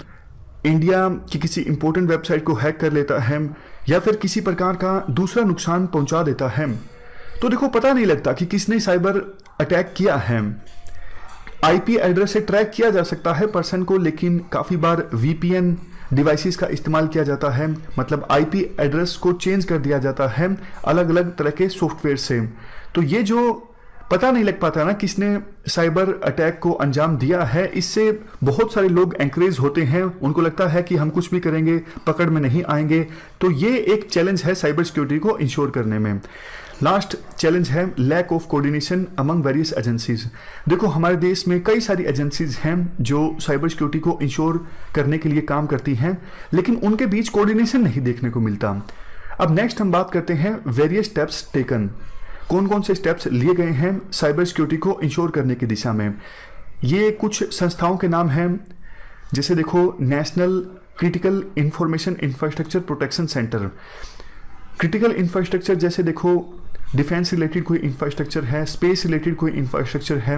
S1: इंडिया की किसी इंपॉर्टेंट वेबसाइट को हैक कर लेता है या फिर किसी प्रकार का दूसरा नुकसान पहुंचा देता है, तो देखो पता नहीं लगता कि किसने साइबर अटैक किया है। आईपी एड्रेस से ट्रैक किया जा सकता है पर्सन को, लेकिन काफ़ी बार वीपीएन डिवाइसेस का इस्तेमाल किया जाता है, मतलब आईपी एड्रेस को चेंज कर दिया जाता है अलग अलग तरह के सॉफ्टवेयर से। तो ये जो पता नहीं लग पाता ना किसने साइबर अटैक को अंजाम दिया है, इससे बहुत सारे लोग एंकरेज होते हैं, उनको लगता है कि हम कुछ भी करेंगे पकड़ में नहीं आएंगे। तो ये एक चैलेंज है साइबर सिक्योरिटी को इंश्योर करने में। लास्ट चैलेंज है lack of coordination among various agencies. देखो हमारे देश में कई सारी एजेंसीज हैं जो साइबर सिक्योरिटी को इंश्योर करने के लिए काम करती हैं, लेकिन उनके बीच कोऑर्डिनेशन नहीं देखने को मिलता। अब नेक्स्ट हम बात करते हैं वेरियस स्टेप्स टेकन। कौन कौन से स्टेप्स लिए गए हैं साइबर सिक्योरिटी को इंश्योर करने की दिशा में। ये कुछ संस्थाओं के नाम हैं, जैसे देखो national critical information infrastructure protection centre. Critical infrastructure जैसे देखो डिफेंस रिलेटेड कोई इंफ्रास्ट्रक्चर है, स्पेस रिलेटेड कोई इंफ्रास्ट्रक्चर है,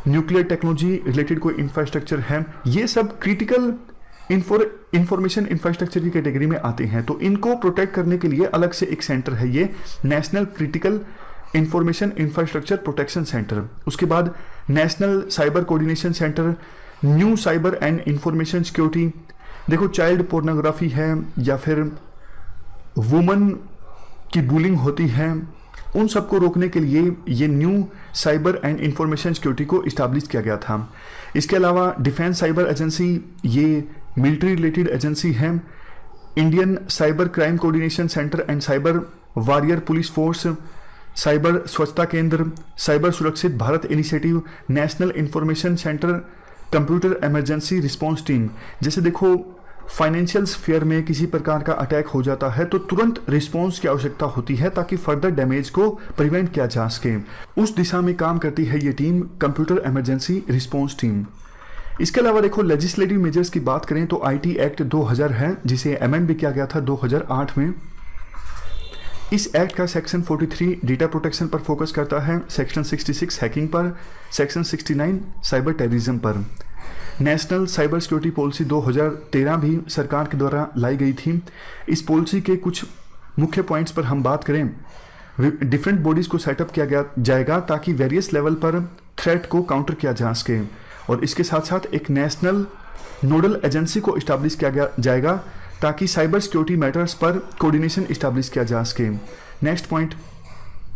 S1: न्यूक्लियर टेक्नोलॉजी रिलेटेड कोई इंफ्रास्ट्रक्चर है, ये सब क्रिटिकल इंफॉर्मेशन इंफ्रास्ट्रक्चर की कैटेगरी में आते हैं। तो इनको प्रोटेक्ट करने के लिए अलग से एक सेंटर है, ये national critical information infrastructure protection centre. उसके बाद national cyber coordination centre, new cyber and information security. देखो चाइल्ड पोर्नोग्राफी है या फिर वुमन की बुलिंग होती है, उन सबको रोकने के लिए ये new cyber and information security को इस्टेब्लिश किया गया था। इसके अलावा डिफेंस साइबर एजेंसी, ये मिलिट्री रिलेटेड एजेंसी है। Indian cyber crime coordination centre and cyber warrior police force, cyber स्वच्छता केंद्र, साइबर सुरक्षित Bharat initiative, national information centre, computer emergency response team. जैसे देखो फाइनेंशियल स्फीयर में किसी प्रकार का अटैक हो जाता है तो तुरंत रिस्पॉन्स की आवश्यकता होती है ताकि फर्दर डैमेज को प्रिवेंट किया जा सके। उस दिशा में काम करती है ये team, computer emergency response team. इसके अलावा देखो लेजिस्लेटिव मेजर्स की बात करें तो आईटी एक्ट 2000 है, जिसे अमेंड भी किया गया था 2008 में। इस एक्ट का सेक्शन 43 डेटा प्रोटेक्शन पर फोकस करता है, सेक्शन 66 हैकिंग पर, सेक्शन 69 साइबर टेररिज्म पर। नेशनल साइबर सिक्योरिटी पॉलिसी 2013 भी सरकार के द्वारा लाई गई थी। इस पॉलिसी के कुछ मुख्य पॉइंट्स पर हम बात करें, डिफरेंट बॉडीज़ को सेटअप किया जाएगा ताकि वेरियस लेवल पर थ्रेट को काउंटर किया जा सके, और इसके साथ साथ एक नेशनल नोडल एजेंसी को इस्टेब्लिश किया जाएगा ताकि साइबर सिक्योरिटी मैटर्स पर कोऑर्डिनेशन इस्टेब्लिश किया जा सके। Next point,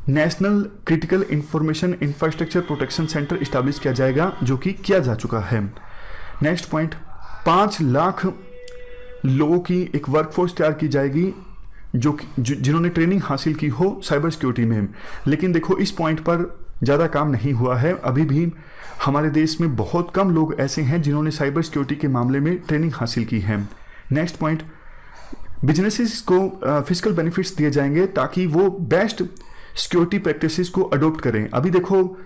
S1: national critical information infrastructure protection centre establish किया जाएगा, जो कि किया जा चुका है। नेक्स्ट पॉइंट, 5 लाख लोगों की एक वर्कफोर्स तैयार की जाएगी जिन्होंने ट्रेनिंग हासिल की हो साइबर सिक्योरिटी में। लेकिन देखो, इस पॉइंट पर ज़्यादा काम नहीं हुआ है। अभी भी हमारे देश में बहुत कम लोग ऐसे हैं जिन्होंने साइबर सिक्योरिटी के मामले में ट्रेनिंग हासिल की है। नेक्स्ट पॉइंट, बिजनेसेस को फिजिकल बेनिफिट्स दिए जाएंगे ताकि वो बेस्ट सिक्योरिटी प्रैक्टिसेस को अडोप्ट करें। अभी देखो,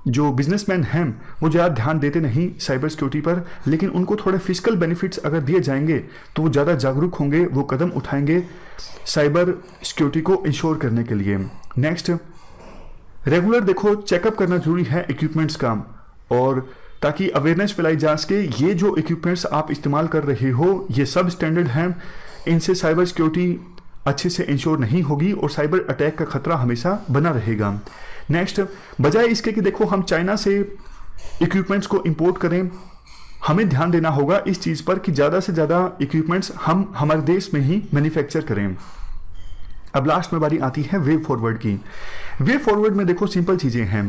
S1: जो बिजनेसमैन हैं वो ज़्यादा ध्यान देते नहीं साइबर सिक्योरिटी पर, लेकिन उनको थोड़े फिजिकल बेनिफिट्स अगर दिए जाएंगे तो वो ज़्यादा जागरूक होंगे, वो कदम उठाएंगे साइबर सिक्योरिटी को इंश्योर करने के लिए। नेक्स्ट, रेगुलर देखो चेकअप करना जरूरी है इक्विपमेंट्स का, और ताकि अवेयरनेस फैलाई जा सके। ये जो इक्विपमेंट्स आप इस्तेमाल कर रहे हो ये सब स्टैंडर्ड हैं, इनसे साइबर सिक्योरिटी अच्छे से इंश्योर नहीं होगी और साइबर अटैक का खतरा हमेशा बना रहेगा। नेक्स्ट, बजाय इसके कि देखो हम चाइना से इक्विपमेंट्स को इंपोर्ट करें, हमें ध्यान देना होगा इस चीज़ पर कि ज़्यादा से ज़्यादा इक्विपमेंट्स हम हमारे देश में ही मैन्युफैक्चर करें। अब लास्ट में बारी आती है वे फॉरवर्ड की। वे फॉरवर्ड में देखो सिंपल चीज़ें हैं,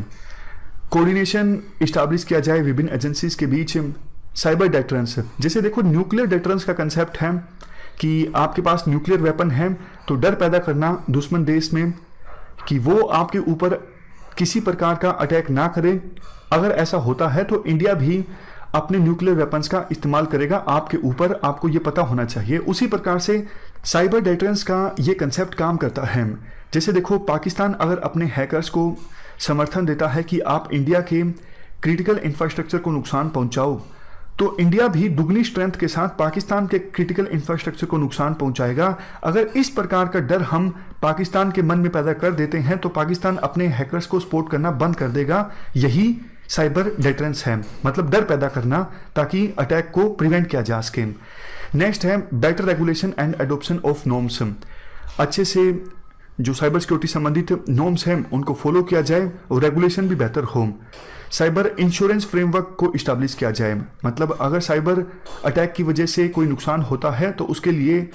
S1: कोऑर्डिनेशन इस्टेब्लिश किया जाए विभिन्न एजेंसीज के बीच। साइबर डेटरेंस, जैसे देखो न्यूक्लियर डेटरेंस का कंसेप्ट है कि आपके पास न्यूक्लियर वेपन है तो डर पैदा करना दुश्मन देश में कि वो आपके ऊपर किसी प्रकार का अटैक ना करे। अगर ऐसा होता है तो इंडिया भी अपने न्यूक्लियर वेपन्स का इस्तेमाल करेगा आपके ऊपर, आपको ये पता होना चाहिए। उसी प्रकार से साइबर डेटरेंस का ये कंसेप्ट काम करता है। जैसे देखो, पाकिस्तान अगर अपने हैकर्स को समर्थन देता है कि आप इंडिया के क्रिटिकल इंफ्रास्ट्रक्चर को नुकसान पहुंचाओ, तो इंडिया भी दुगनी स्ट्रेंथ के साथ पाकिस्तान के क्रिटिकल इंफ्रास्ट्रक्चर को नुकसान पहुंचाएगा। अगर इस प्रकार का डर हम पाकिस्तान के मन में पैदा कर देते हैं तो पाकिस्तान अपने हैकर्स को सपोर्ट करना बंद कर देगा। यही साइबर डेटरेंस है, मतलब डर पैदा करना ताकि अटैक को प्रिवेंट किया जा सके। नेक्स्ट है better regulation and adoption of norms. अच्छे से जो साइबर सिक्योरिटी संबंधित नॉर्म्स हैं उनको फॉलो किया जाए और रेगुलेशन भी बेहतर हो। साइबर इंश्योरेंस फ्रेमवर्क को इस्टेब्लिश किया जाए, मतलब अगर साइबर अटैक की वजह से कोई नुकसान होता है तो उसके लिए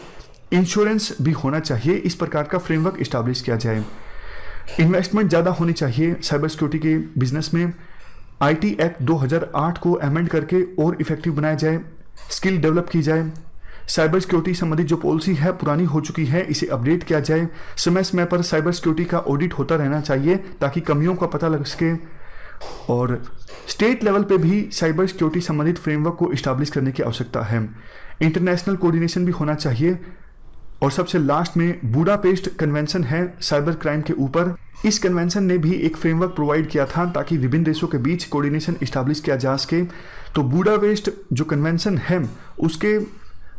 S1: इंश्योरेंस भी होना चाहिए। इस प्रकार का फ्रेमवर्क इस्टेब्लिश किया जाए। इन्वेस्टमेंट ज़्यादा होनी चाहिए साइबर सिक्योरिटी के बिजनेस में। आईटी एक्ट 2008 को अमेंड करके और इफेक्टिव बनाया जाए। स्किल डेवलप की जाए। साइबर सिक्योरिटी संबंधित जो पॉलिसी है पुरानी हो चुकी है, इसे अपडेट किया जाए। समय समय पर साइबर सिक्योरिटी का ऑडिट होता रहना चाहिए ताकि कमियों का पता लग सके। और स्टेट लेवल पे भी साइबर सिक्योरिटी संबंधित फ्रेमवर्क को इस्टेब्लिश करने की आवश्यकता है। इंटरनेशनल कोऑर्डिनेशन भी होना चाहिए। और सबसे लास्ट में बुडापेस्ट कन्वेंशन है साइबर क्राइम के ऊपर। इस कन्वेंशन ने भी एक फ्रेमवर्क प्रोवाइड किया था ताकि विभिन्न देशों के बीच कोऑर्डिनेशन इस्टेब्लिश किया जा सके। तो बुडापेस्ट जो कन्वेंशन है उसके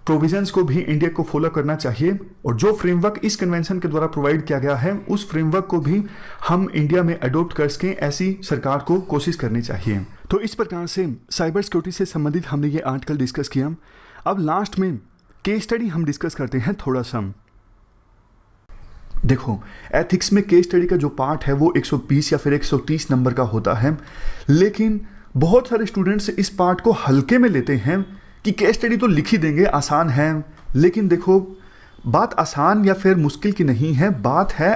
S1: प्रोविजंस को भी इंडिया को फॉलो करना चाहिए, और जो फ्रेमवर्क इस कन्वेंशन के द्वारा प्रोवाइड किया गया है उस फ्रेमवर्क को भी हम इंडिया में अडॉप्ट कर सकें, ऐसी सरकार को कोशिश करनी चाहिए। तो इस प्रकार से साइबर सिक्योरिटी से संबंधित हमने ये आर्टिकल डिस्कस किया। अब लास्ट में केस स्टडी हम डिस्कस करते हैं थोड़ा सा। देखो, एथिक्स में केस स्टडी का जो पार्ट है वो 120 या फिर 130 नंबर का होता है, लेकिन बहुत सारे स्टूडेंट्स इस पार्ट को हल्के में लेते हैं कि केस स्टडी तो लिख ही देंगे, आसान है। लेकिन देखो, बात आसान या फिर मुश्किल की नहीं है, बात है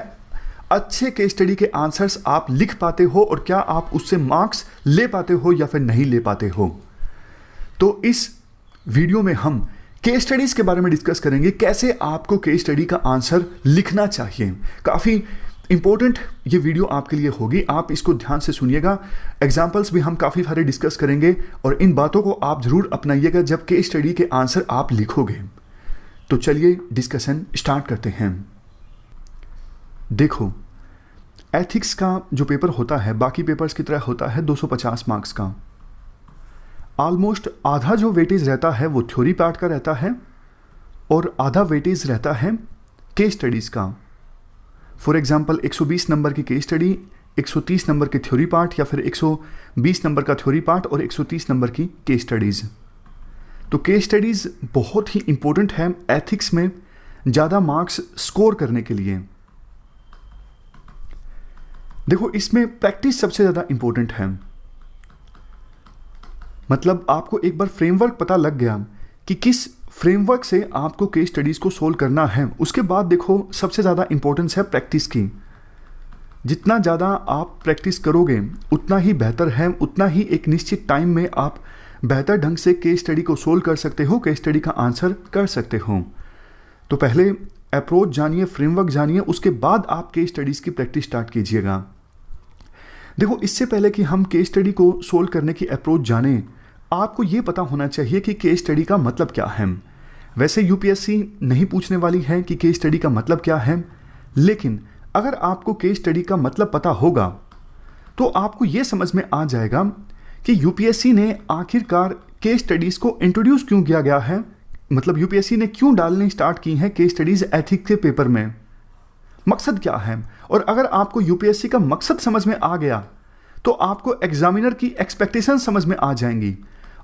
S1: अच्छे केस स्टडी के आंसर्स आप लिख पाते हो और क्या आप उससे मार्क्स ले पाते हो या फिर नहीं ले पाते हो। तो इस वीडियो में हम केस स्टडीज के बारे में डिस्कस करेंगे, कैसे आपको केस स्टडी का आंसर लिखना चाहिए। काफ़ी इंपॉर्टेंट ये वीडियो आपके लिए होगी, आप इसको ध्यान से सुनिएगा। एग्जाम्पल्स भी हम काफ़ी सारे डिस्कस करेंगे और इन बातों को आप जरूर अपनाइएगा जब केस स्टडी के आंसर आप लिखोगे। तो चलिए डिस्कशन स्टार्ट करते हैं। देखो, एथिक्स का जो पेपर होता है बाकी पेपर्स की तरह होता है 250 मार्क्स का। ऑलमोस्ट आधा जो वेटेज रहता है वो थ्योरी पार्ट का रहता है और आधा वेटेज रहता है केस स्टडीज़ का। फॉर एग्जांपल 120 नंबर की केस स्टडी, 130 नंबर के थ्योरी पार्ट या फिर 120 नंबर का थ्योरी पार्ट और 130 नंबर की केस स्टडीज़। तो केस स्टडीज़ बहुत ही इंपॉर्टेंट है एथिक्स में ज़्यादा मार्क्स स्कोर करने के लिए। देखो, इसमें प्रैक्टिस सबसे ज़्यादा इंपॉर्टेंट है। मतलब आपको एक बार फ्रेमवर्क पता लग गया कि किस फ्रेमवर्क से आपको केस स्टडीज़ को सोल्व करना है, उसके बाद देखो सबसे ज़्यादा इंपॉर्टेंस है प्रैक्टिस की। जितना ज़्यादा आप प्रैक्टिस करोगे उतना ही बेहतर है, उतना ही एक निश्चित टाइम में आप बेहतर ढंग से केस स्टडी को सोल्व कर सकते हो, केस स्टडी का आंसर कर सकते हो। तो पहले अप्रोच जानिए, फ्रेमवर्क जानिए, उसके बाद आप केस स्टडीज़ की प्रैक्टिस स्टार्ट कीजिएगा। देखो, इससे पहले कि हम केस स्टडी को सोल्व करने की अप्रोच जानें, आपको ये पता होना चाहिए कि केस स्टडी का मतलब क्या है। वैसे यूपीएससी नहीं पूछने वाली है कि केस स्टडी का मतलब क्या है, लेकिन अगर आपको केस स्टडी का मतलब पता होगा तो आपको ये समझ में आ जाएगा कि यूपीएससी ने आखिरकार केस स्टडीज़ को इंट्रोड्यूस क्यों किया गया है, मतलब यूपीएससी ने क्यों डालनी स्टार्ट की है केस स्टडीज़ एथिक्स के पेपर में, मकसद क्या है। और अगर आपको यूपीएससी का मकसद समझ में आ गया तो आपको एग्जामिनर की एक्सपेक्टेशन समझ में आ जाएंगी,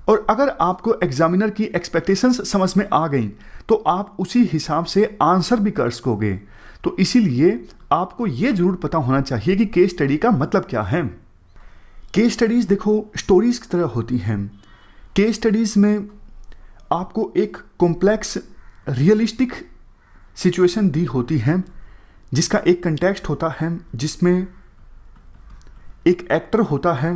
S1: और अगर आपको एग्जामिनर की एक्सपेक्टेशंस समझ में आ गई तो आप उसी हिसाब से आंसर भी कर सकोगे। तो इसीलिए आपको ये जरूर पता होना चाहिए कि केस स्टडी का मतलब क्या है। केस स्टडीज़ देखो स्टोरीज की तरह होती हैं। केस स्टडीज़ में आपको एक कॉम्प्लेक्स रियलिस्टिक सिचुएशन दी होती है, जिसका एक कंटेक्स्ट होता है, जिसमें एक एक्टर होता है।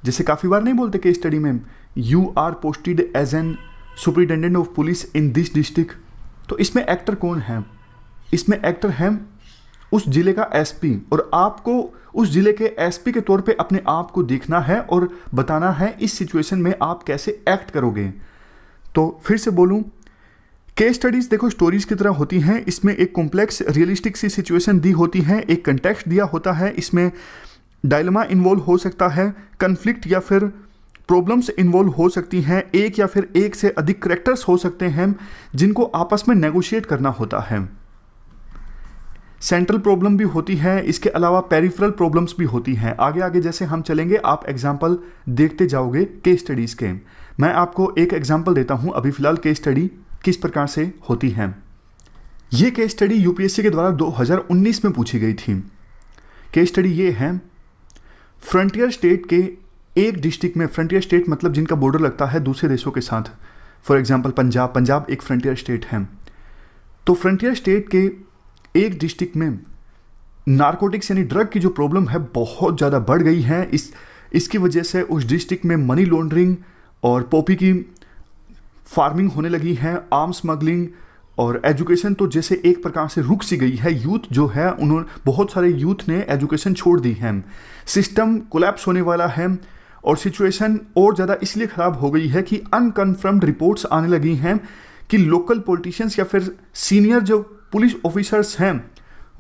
S1: जैसे काफ़ी बार नहीं बोलते केस स्टडी में, you are posted as an superintendent of police in this district. तो इसमें एक्टर कौन है? इसमें एक्टर है उस जिले का एसपी, और आपको उस जिले के एसपी के तौर पे अपने आप को देखना है और बताना है इस सिचुएशन में आप कैसे एक्ट करोगे। तो फिर से बोलूं, केस स्टडीज़ देखो स्टोरीज की तरह होती हैं। इसमें एक कॉम्प्लेक्स रियलिस्टिक सी सिचुएशन दी होती है, एक कंटेक्स्ट दिया होता है, इसमें डायलेमा इन्वॉल्व हो सकता है, कन्फ्लिक्ट या फिर प्रॉब्लम्स इन्वॉल्व हो सकती हैं, एक या फिर एक से अधिक कैरेक्टर्स हो सकते हैं जिनको आपस में नेगोशिएट करना होता है। सेंट्रल प्रॉब्लम भी होती है, इसके अलावा पेरिफेरल प्रॉब्लम्स भी होती हैं। आगे आगे जैसे हम चलेंगे आप एग्जाम्पल देखते जाओगे केस स्टडीज़ के। मैं आपको एक एग्जाम्पल देता हूं अभी फ़िलहाल केस स्टडी किस प्रकार से होती है। ये केस स्टडी यूपीएससी के द्वारा 2019 में पूछी गई थी। केस स्टडी ये है, फ्रंटियर स्टेट के एक डिस्ट्रिक्ट में, फ्रंटियर स्टेट मतलब जिनका बॉर्डर लगता है दूसरे देशों के साथ, फॉर एग्जांपल पंजाब एक फ्रंटियर स्टेट है। तो फ्रंटियर स्टेट के एक डिस्ट्रिक्ट में नारकोटिक्स यानी ड्रग की जो प्रॉब्लम है बहुत ज़्यादा बढ़ गई है। इसकी वजह से उस डिस्ट्रिक्ट में मनी लॉन्ड्रिंग और पॉपी की फार्मिंग होने लगी है, आर्म स्मगलिंग और एजुकेशन तो जैसे एक प्रकार से रुक सी गई है। यूथ जो है उन्होंने, बहुत सारे यूथ ने एजुकेशन छोड़ दी है, सिस्टम कोलैप्स होने वाला है, और सिचुएशन और ज़्यादा इसलिए ख़राब हो गई है कि अनकन्फर्म्ड रिपोर्ट्स आने लगी हैं कि लोकल पॉलिटिशियंस या फिर सीनियर जो पुलिस ऑफिसर्स हैं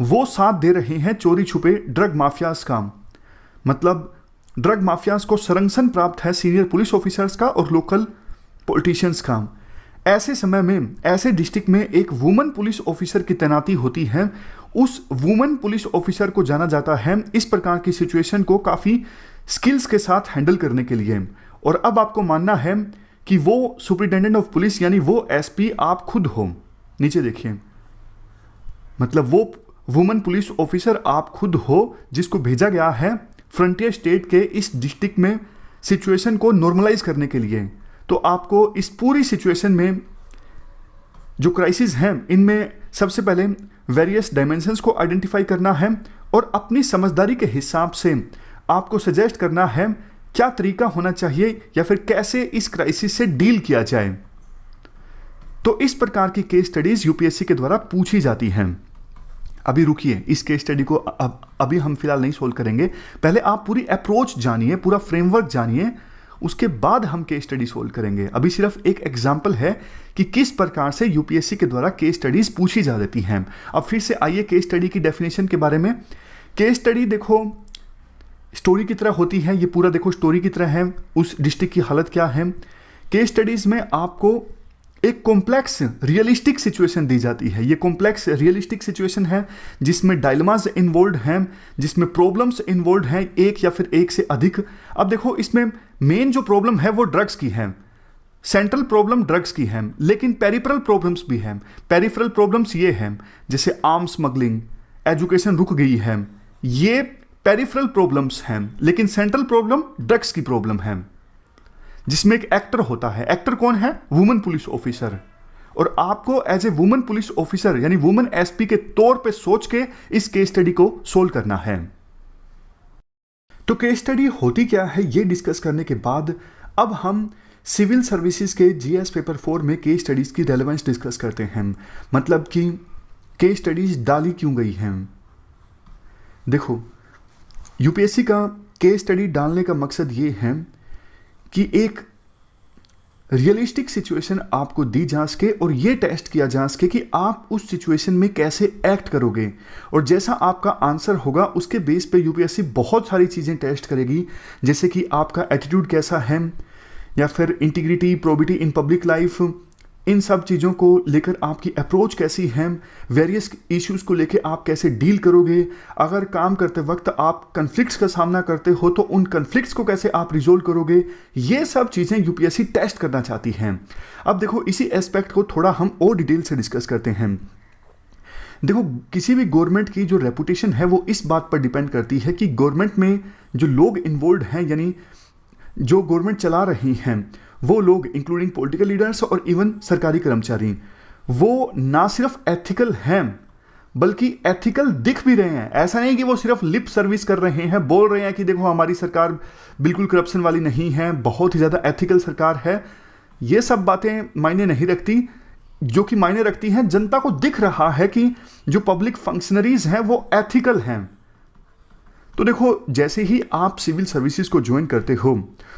S1: वो साथ दे रहे हैं चोरी छुपे ड्रग माफियाज का। मतलब ड्रग माफियाज को संरक्षण प्राप्त है सीनियर पुलिस ऑफिसर्स का और लोकल पॉलिटिशियंस का। ऐसे समय में ऐसे डिस्ट्रिक्ट में एक वुमन पुलिस ऑफिसर की तैनाती होती है। उस वुमन पुलिस ऑफिसर को जाना जाता है इस प्रकार की सिचुएशन को काफ़ी स्किल्स के साथ हैंडल करने के लिए। और अब आपको मानना है कि वो सुपरिटेंडेंट ऑफ पुलिस यानी वो एसपी आप खुद हो। नीचे देखिए, मतलब वो वुमन पुलिस ऑफिसर आप खुद हो जिसको भेजा गया है फ्रंटियर स्टेट के इस डिस्ट्रिक्ट में सिचुएशन को नॉर्मलाइज करने के लिए। तो आपको इस पूरी सिचुएशन में जो क्राइसिस हैं इनमें सबसे पहले वेरियस डायमेंशंस को आइडेंटिफाई करना है और अपनी समझदारी के हिसाब से आपको सजेस्ट करना है क्या तरीका होना चाहिए या फिर कैसे इस क्राइसिस से डील किया जाए। तो इस प्रकार की केस स्टडीज यूपीएससी के द्वारा पूछी जाती हैं। अभी रुकिए, इस केस स्टडी को अभी हम फिलहाल नहीं सोल्व करेंगे। पहले आप पूरी अप्रोच जानिए, पूरा फ्रेमवर्क जानिए, उसके बाद हम केस स्टडी सोल्व करेंगे। अभी सिर्फ एक एग्जाम्पल है कि किस प्रकार से यूपीएससी के द्वारा केस स्टडीज पूछी जा देती हैं। अब फिर से आइए केस स्टडी की डेफिनेशन के बारे में। केस स्टडी देखो स्टोरी की तरह होती है, ये पूरा देखो स्टोरी की तरह है, उस डिस्ट्रिक्ट की हालत क्या है। केस स्टडीज में आपको एक कॉम्प्लेक्स रियलिस्टिक सिचुएशन दी जाती है। ये कॉम्प्लेक्स रियलिस्टिक सिचुएशन है जिसमें डायलेमास इन्वॉल्व हैं, जिसमें प्रॉब्लम्स इन्वॉल्व हैं, एक या फिर एक से अधिक। अब देखो इसमें मेन जो प्रॉब्लम है वो ड्रग्स की है, सेंट्रल प्रॉब्लम ड्रग्स की है, लेकिन पेरिफेरल प्रॉब्लम्स भी हैं। पेरिफेरल प्रॉब्लम्स ये हैं जैसे आर्म स्मगलिंग, एजुकेशन रुक गई है, ये पेरिफेरल प्रॉब्लम्स हैं। लेकिन सेंट्रल प्रॉब्लम ड्रग्स की प्रॉब्लम है जिसमें एक एक्टर होता है। एक्टर कौन है? Woman police officer. और आपको as a women police officer यानी वुमेन एसपी के तौर पे सोच के इस केस स्टडी को सोल्व करना है। तो केस स्टडी होती क्या है ये डिस्कस करने के बाद अब हम सिविल सर्विसेज के जीएस पेपर 4 में केस स्टडीज की रेलेवेंस डिस्कस करते हैं। मतलब कि केस स्टडीज डाली क्यों गई हैं। देखो, यूपीएससी का केस स्टडी डालने का मकसद ये है कि एक रियलिस्टिक सिचुएशन आपको दी जा सके और ये टेस्ट किया जा सके कि आप उस सिचुएशन में कैसे एक्ट करोगे, और जैसा आपका आंसर होगा उसके बेस पे यूपीएससी बहुत सारी चीज़ें टेस्ट करेगी, जैसे कि आपका एटीट्यूड कैसा है, या फिर integrity, probity in public life, इन सब चीज़ों को लेकर आपकी अप्रोच कैसी है, वेरियस इश्यूज़ को लेकर आप कैसे डील करोगे, अगर काम करते वक्त आप कन्फ्लिक्ट्स का सामना करते हो तो उन कन्फ्लिक्ट्स को कैसे आप रिजोल्व करोगे, ये सब चीज़ें यूपीएससी टेस्ट करना चाहती हैं। अब देखो, इसी एस्पेक्ट को थोड़ा हम और डिटेल से डिस्कस करते हैं। देखो, किसी भी गवर्नमेंट की जो रेपुटेशन है वो इस बात पर डिपेंड करती है कि गवर्नमेंट में जो लोग इन्वॉल्व हैं, यानी जो गवर्नमेंट चला रही हैं, वो लोग इंक्लूडिंग पॉलिटिकल लीडर्स और इवन सरकारी कर्मचारी, वो ना सिर्फ एथिकल हैं बल्कि एथिकल दिख भी रहे हैं। ऐसा नहीं कि वो सिर्फ लिप सर्विस कर रहे हैं, बोल रहे हैं कि देखो हमारी सरकार बिल्कुल करप्शन वाली नहीं है, बहुत ही ज़्यादा एथिकल सरकार है। ये सब बातें मायने नहीं रखती। जो कि मायने रखती हैं, जनता को दिख रहा है कि जो पब्लिक फंक्शनरीज हैं वो एथिकल हैं। तो देखो, जैसे ही आप सिविल सर्विसेज को ज्वाइन करते हो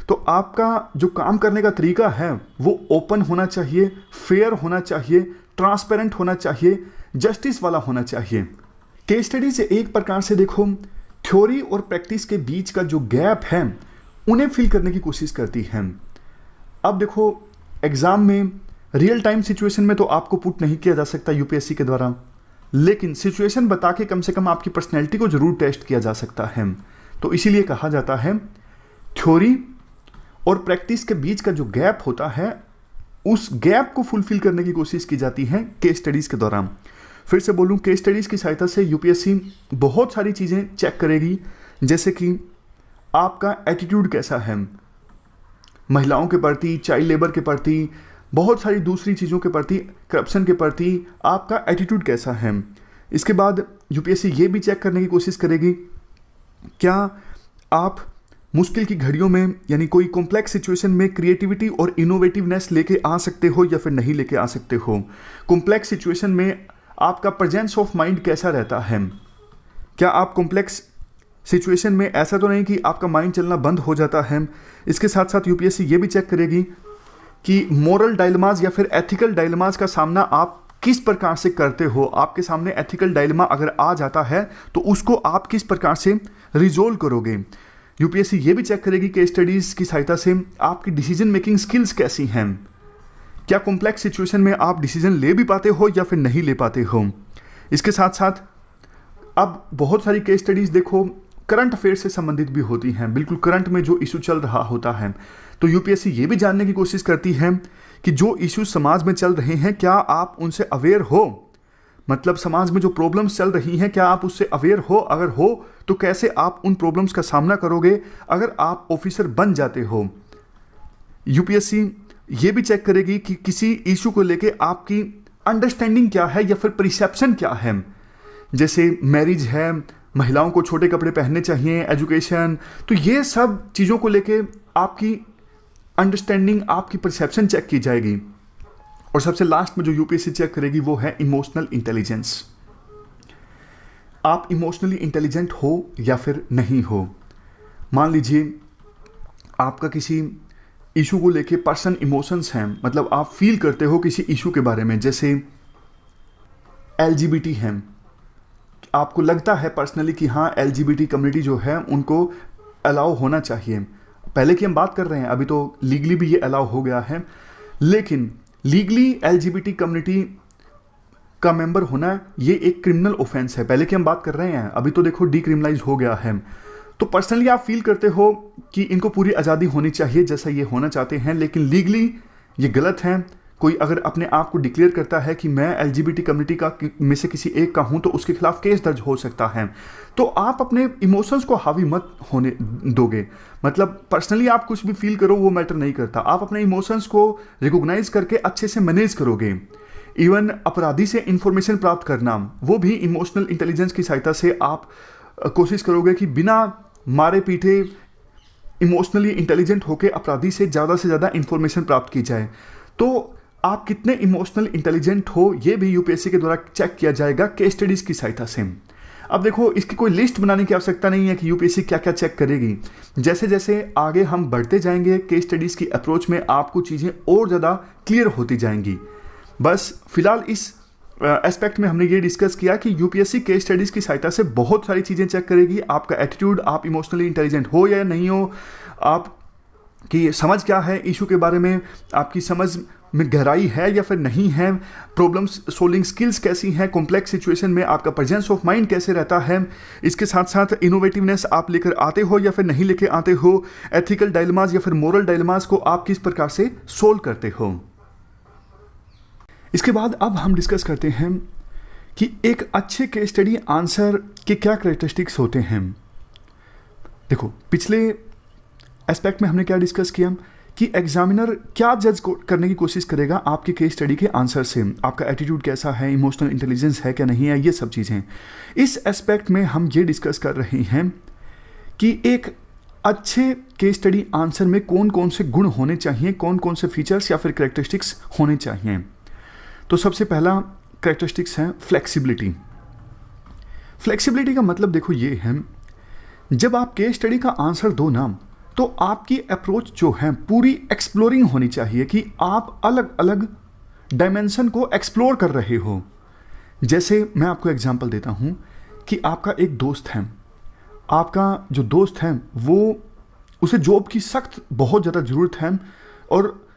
S1: तो आपका जो काम करने का तरीका है वो ओपन होना चाहिए, फेयर होना चाहिए, ट्रांसपेरेंट होना चाहिए, जस्टिस वाला होना चाहिए। केस स्टडी से एक प्रकार से देखो, थ्योरी और प्रैक्टिस के बीच का जो गैप है उन्हें फिल करने की कोशिश करती है। अब देखो, एग्जाम में रियल टाइम सिचुएशन में तो आपको पुट नहीं किया जा सकता यूपीएससी के द्वारा, लेकिन सिचुएशन बता के कम से कम आपकी पर्सनैलिटी को जरूर टेस्ट किया जा सकता है। तो इसीलिए कहा जाता है थ्योरी और प्रैक्टिस के बीच का जो गैप होता है उस गैप को फुलफिल करने की कोशिश की जाती है केस स्टडीज के दौरान। फिर से बोलूं, केस स्टडीज की सहायता से यूपीएससी बहुत सारी चीजें चेक करेगी, जैसे कि आपका एटीट्यूड कैसा है महिलाओं के प्रति, चाइल्ड लेबर के प्रति, बहुत सारी दूसरी चीज़ों के प्रति, करप्शन के प्रति आपका एटीट्यूड कैसा है। इसके बाद यूपीएससी ये भी चेक करने की कोशिश करेगी क्या आप मुश्किल की घड़ियों में, यानी कोई कॉम्प्लेक्स सिचुएशन में क्रिएटिविटी और इनोवेटिवनेस लेके आ सकते हो या फिर नहीं लेके आ सकते हो। कॉम्प्लेक्स सिचुएशन में आपका प्रेजेंस ऑफ माइंड कैसा रहता है। क्या आप कॉम्प्लेक्स सिचुएशन में, ऐसा तो नहीं कि आपका माइंड चलना बंद हो जाता है। इसके साथ साथ यूपीएससी ये भी चेक करेगी कि मोरल डायलेमाज या फिर एथिकल डायलेमाज का सामना आप किस प्रकार से करते हो। आपके सामने एथिकल डायलेमा अगर आ जाता है तो उसको आप किस प्रकार से रिजोल्व करोगे। यूपीएससी ये भी चेक करेगी केस स्टडीज की सहायता से आपकी डिसीजन मेकिंग स्किल्स कैसी हैं। क्या कॉम्प्लेक्स सिचुएशन में आप डिसीजन ले भी पाते हो या फिर नहीं ले पाते हो। इसके साथ साथ अब बहुत सारी केस स्टडीज देखो करंट अफेयर से संबंधित भी होती हैं, बिल्कुल करंट में जो इशू चल रहा होता है। तो यूपीएससी ये भी जानने की कोशिश करती है कि जो इश्यूज समाज में चल रहे हैं क्या आप उनसे अवेयर हो। मतलब समाज में जो प्रॉब्लम्स चल रही हैं क्या आप उससे अवेयर हो, अगर हो तो कैसे आप उन प्रॉब्लम्स का सामना करोगे अगर आप ऑफिसर बन जाते हो। यूपीएससी ये भी चेक करेगी कि किसी इशू को लेके आपकी अंडरस्टैंडिंग क्या है या फिर परसेप्शन क्या है। जैसे मैरिज है, महिलाओं को छोटे कपड़े पहनने चाहिए, एजुकेशन, तो ये सब चीज़ों को लेके आपकी अंडरस्टैंडिंग, आपकी परसेप्शन चेक की जाएगी। और सबसे लास्ट में जो यूपीएससी चेक करेगी वो है इमोशनल इंटेलिजेंस। आप इमोशनली इंटेलिजेंट हो या फिर नहीं हो। मान लीजिए आपका किसी इशू को लेके पर्सन इमोशंस हैं, मतलब आप फील करते हो किसी इशू के बारे में, जैसे एलजीबीटी हैं, आपको लगता है पर्सनली कि हाँ एलजीबीटी कम्युनिटी जो है उनको अलाउ होना चाहिए। पहले की हम बात कर रहे हैं, अभी तो लीगली भी ये अलाउ हो गया है, लेकिन लीगली एलजीबीटी कम्युनिटी का मेंबर होना ये एक क्रिमिनल ऑफेंस है। पहले की हम बात कर रहे हैं, अभी तो देखो डीक्रिमिनलाइज हो गया है। तो पर्सनली आप फील करते हो कि इनको पूरी आज़ादी होनी चाहिए जैसा ये होना चाहते हैं, लेकिन लीगली ये गलत है। कोई अगर अपने आप को डिक्लेयर करता है कि मैं एलजीबीटी कम्युनिटी का में से किसी एक का हूं तो उसके खिलाफ केस दर्ज हो सकता है। तो आप अपने इमोशंस को हावी मत होने दोगे। मतलब पर्सनली आप कुछ भी फील करो वो मैटर नहीं करता, आप अपने इमोशंस को रिकॉग्नाइज करके अच्छे से मैनेज करोगे। इवन अपराधी से इंफॉर्मेशन प्राप्त करना, वो भी इमोशनल इंटेलिजेंस की सहायता से आप कोशिश करोगे कि बिना मारे पीटे इमोशनली इंटेलिजेंट होकर अपराधी से ज़्यादा इंफॉर्मेशन प्राप्त की जाए। तो आप कितने इमोशनल इंटेलिजेंट हो ये भी यूपीएससी के द्वारा चेक किया जाएगा केस स्टडीज़ की सहायता से। अब देखो, इसकी कोई लिस्ट बनाने की आवश्यकता नहीं है कि यूपीएससी क्या क्या चेक करेगी। जैसे जैसे आगे हम बढ़ते जाएंगे केस स्टडीज़ की अप्रोच में, आपको चीज़ें और ज़्यादा क्लियर होती जाएंगी। बस फिलहाल इस एस्पेक्ट में हमने ये डिस्कस किया कि यूपीएससी केस स्टडीज़ की सहायता से बहुत सारी चीज़ें चेक करेगी। आपका एटीट्यूड, आप इमोशनली इंटेलिजेंट हो या नहीं हो, आपकी समझ क्या है इशू के बारे में, आपकी समझ में गहराई है या फिर नहीं है, प्रॉब्लम्स सोल्विंग स्किल्स कैसी हैं, कॉम्प्लेक्स सिचुएशन में आपका प्रेजेंस ऑफ माइंड कैसे रहता है, इसके साथ साथ इनोवेटिवनेस आप लेकर आते हो या फिर नहीं लेकर आते हो, एथिकल डायलेमास या फिर मोरल डायलेमास को आप किस प्रकार से सोल्व करते हो। इसके बाद अब हम डिस्कस करते हैं कि एक अच्छे केस स्टडी आंसर के क्या कैरेक्टरिस्टिक्स होते हैं। देखो, पिछले एस्पेक्ट में हमने क्या डिस्कस किया कि एग्जामिनर क्या जज करने की कोशिश करेगा आपके केस स्टडी के आंसर से, आपका एटीट्यूड कैसा है, इमोशनल इंटेलिजेंस है क्या नहीं है, ये सब चीज़ें। इस एस्पेक्ट में हम ये डिस्कस कर रहे हैं कि एक अच्छे केस स्टडी आंसर में कौन कौन से गुण होने चाहिए, कौन कौन से फीचर्स या फिर कैरेक्टरिस्टिक्स होने चाहिए। तो सबसे पहला कैरेक्टरिस्टिक्स है फ्लेक्सिबिलिटी। फ्लेक्सिबिलिटी का मतलब देखो ये है, जब आप केस स्टडी का आंसर दो ना, तो आपकी अप्रोच जो है पूरी एक्सप्लोरिंग होनी चाहिए कि आप अलग अलग डायमेंशन को एक्सप्लोर कर रहे हो। जैसे मैं आपको एग्जांपल देता हूँ कि आपका एक दोस्त है, आपका जो दोस्त है वो उसे जॉब की सख्त बहुत ज़्यादा ज़रूरत है, और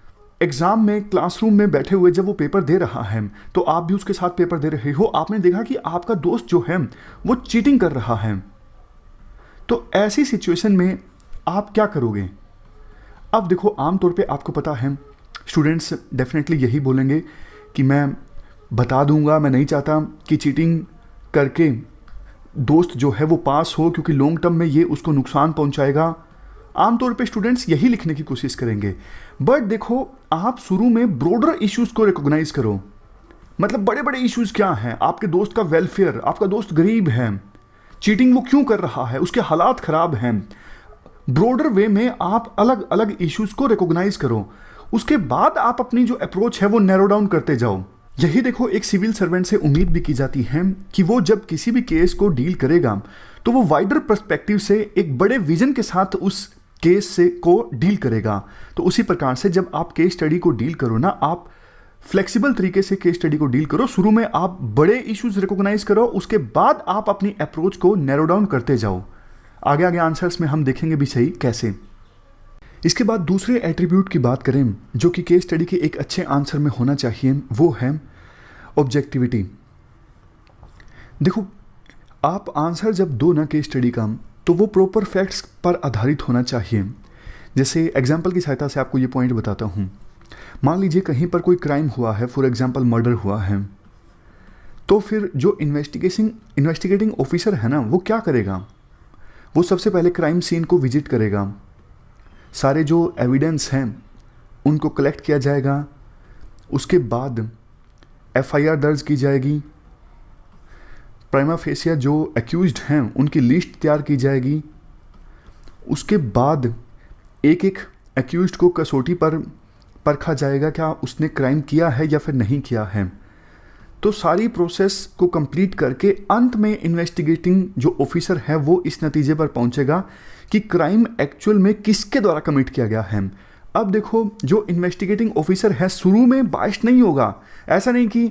S1: एग्ज़ाम में क्लासरूम में बैठे हुए जब वो पेपर दे रहा है तो आप भी उसके साथ पेपर दे रहे हो, आपने देखा कि आपका दोस्त जो है वो चीटिंग कर रहा है। तो ऐसी सिचुएशन में आप क्या करोगे? अब देखो, आमतौर पे आपको पता है स्टूडेंट्स डेफिनेटली यही बोलेंगे कि मैं बता दूंगा, मैं नहीं चाहता कि चीटिंग करके दोस्त जो है वो पास हो, क्योंकि लॉन्ग टर्म में ये उसको नुकसान पहुंचाएगा। आमतौर पे स्टूडेंट्स यही लिखने की कोशिश करेंगे। बट देखो, आप शुरू में ब्रॉडर इश्यूज को रिकॉग्नाइज करो। मतलब बड़े बड़े इश्यूज क्या हैं? आपके दोस्त का वेलफेयर, आपका दोस्त गरीब है, चीटिंग वो क्यों कर रहा है, उसके हालात खराब हैं। ब्रॉडर वे में आप अलग अलग इश्यूज को रिकॉग्नाइज करो, उसके बाद आप अपनी जो अप्रोच है वो नैरो डाउन करते जाओ। यही देखो, एक सिविल सर्वेंट से उम्मीद भी की जाती है कि वो जब किसी भी केस को डील करेगा तो वो वाइडर पर्सपेक्टिव से एक बड़े विजन के साथ उस केस से को डील करेगा। तो उसी प्रकार से जब आप केस स्टडी को डील करो ना, आप फ्लेक्सिबल तरीके से केस स्टडी को डील करो। शुरू में आप बड़े इश्यूज रिकॉग्नाइज करो, उसके बाद आप अपनी अप्रोच को नैरो डाउन करते जाओ। आगे आगे आंसर्स में हम देखेंगे भी सही कैसे। इसके बाद दूसरे एट्रीब्यूट की बात करें जो कि केस स्टडी के एक अच्छे आंसर में होना चाहिए, वो है ऑब्जेक्टिविटी। देखो, आप आंसर जब दो ना केस स्टडी का, तो वो प्रॉपर फैक्ट्स पर आधारित होना चाहिए। जैसे एग्जाम्पल की सहायता से आपको ये पॉइंट बताता हूँ। मान लीजिए कहीं पर कोई क्राइम हुआ है, फॉर एग्जाम्पल मर्डर हुआ है, तो फिर जो इन्वेस्टिगेटिंग ऑफिसर है ना, वो क्या करेगा? वो सबसे पहले क्राइम सीन को विजिट करेगा, सारे जो एविडेंस हैं उनको कलेक्ट किया जाएगा, उसके बाद एफआईआर दर्ज की जाएगी, प्राइमा फेसिया जो एक्यूज्ड हैं उनकी लिस्ट तैयार की जाएगी, उसके बाद एक एक एक्यूज्ड को कसौटी पर परखा जाएगा क्या उसने क्राइम किया है या फिर नहीं किया है। तो सारी प्रोसेस को कंप्लीट करके अंत में इन्वेस्टिगेटिंग जो ऑफिसर है वो इस नतीजे पर पहुंचेगा कि क्राइम एक्चुअल में किसके द्वारा कमिट किया गया है। अब देखो, जो इन्वेस्टिगेटिंग ऑफिसर है शुरू में बाइस्ड नहीं होगा। ऐसा नहीं कि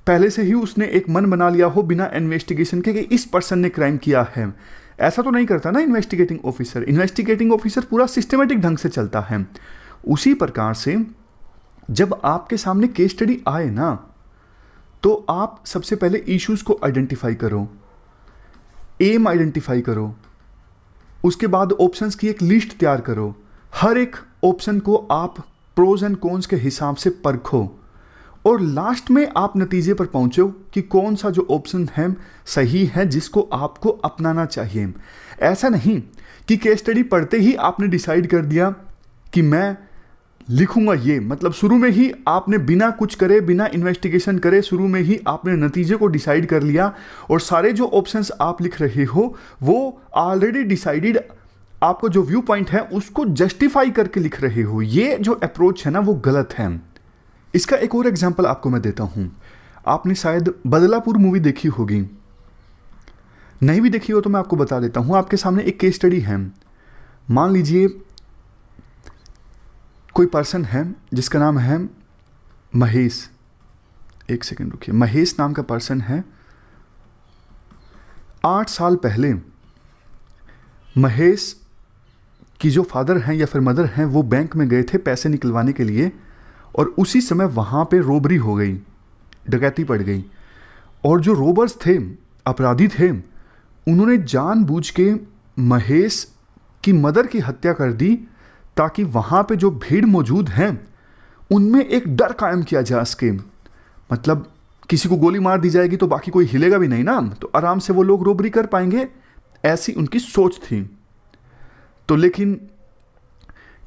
S1: पहले से ही उसने एक मन बना लिया हो बिना इन्वेस्टिगेशन के कि इस पर्सन ने क्राइम किया है। ऐसा तो नहीं करता ना इन्वेस्टिगेटिंग ऑफिसर। इन्वेस्टिगेटिंग ऑफिसर पूरा सिस्टमेटिक ढंग से चलता है। उसी प्रकार से जब आपके सामने केस स्टडी आए ना, तो आप सबसे पहले इश्यूज को आइडेंटिफाई करो, एम आइडेंटिफाई करो, उसके बाद ऑप्शंस की एक लिस्ट तैयार करो, हर एक ऑप्शन को आप प्रोज एंड कॉन्स के हिसाब से परखो, और लास्ट में आप नतीजे पर पहुंचो कि कौन सा जो ऑप्शन है सही है जिसको आपको अपनाना चाहिए। ऐसा नहीं कि केस स्टडी पढ़ते ही आपने डिसाइड कर दिया कि मैं लिखूंगा ये, मतलब शुरू में ही आपने बिना कुछ करे, बिना इन्वेस्टिगेशन करे, शुरू में ही आपने नतीजे को डिसाइड कर लिया और सारे जो ऑप्शंस आप लिख रहे हो वो ऑलरेडी डिसाइडेड, आपको जो व्यू पॉइंट है उसको जस्टिफाई करके लिख रहे हो। ये जो अप्रोच है ना वो गलत है। इसका एक और एग्जांपल आपको मैं देता हूं। आपने शायद बदलापुर मूवी देखी होगी, नहीं भी देखी हो तो मैं आपको बता देता हूं। आपके सामने एक केस स्टडी है। मान लीजिए कोई पर्सन है जिसका नाम है महेश, एक सेकंड रुकिए, महेश नाम का पर्सन है। 8 साल पहले महेश की जो फादर हैं या फिर मदर हैं वो बैंक में गए थे पैसे निकलवाने के लिए, और उसी समय वहाँ पे रोबरी हो गई, डकैती पड़ गई। और जो रोबर्स थे, अपराधी थे, उन्होंने जानबूझ के महेश की मदर की हत्या कर दी ताकि वहाँ पे जो भीड़ मौजूद हैं उनमें एक डर कायम किया जा सके। मतलब किसी को गोली मार दी जाएगी तो बाकी कोई हिलेगा भी नहीं ना, तो आराम से वो लोग रोबरी कर पाएंगे, ऐसी उनकी सोच थी। तो लेकिन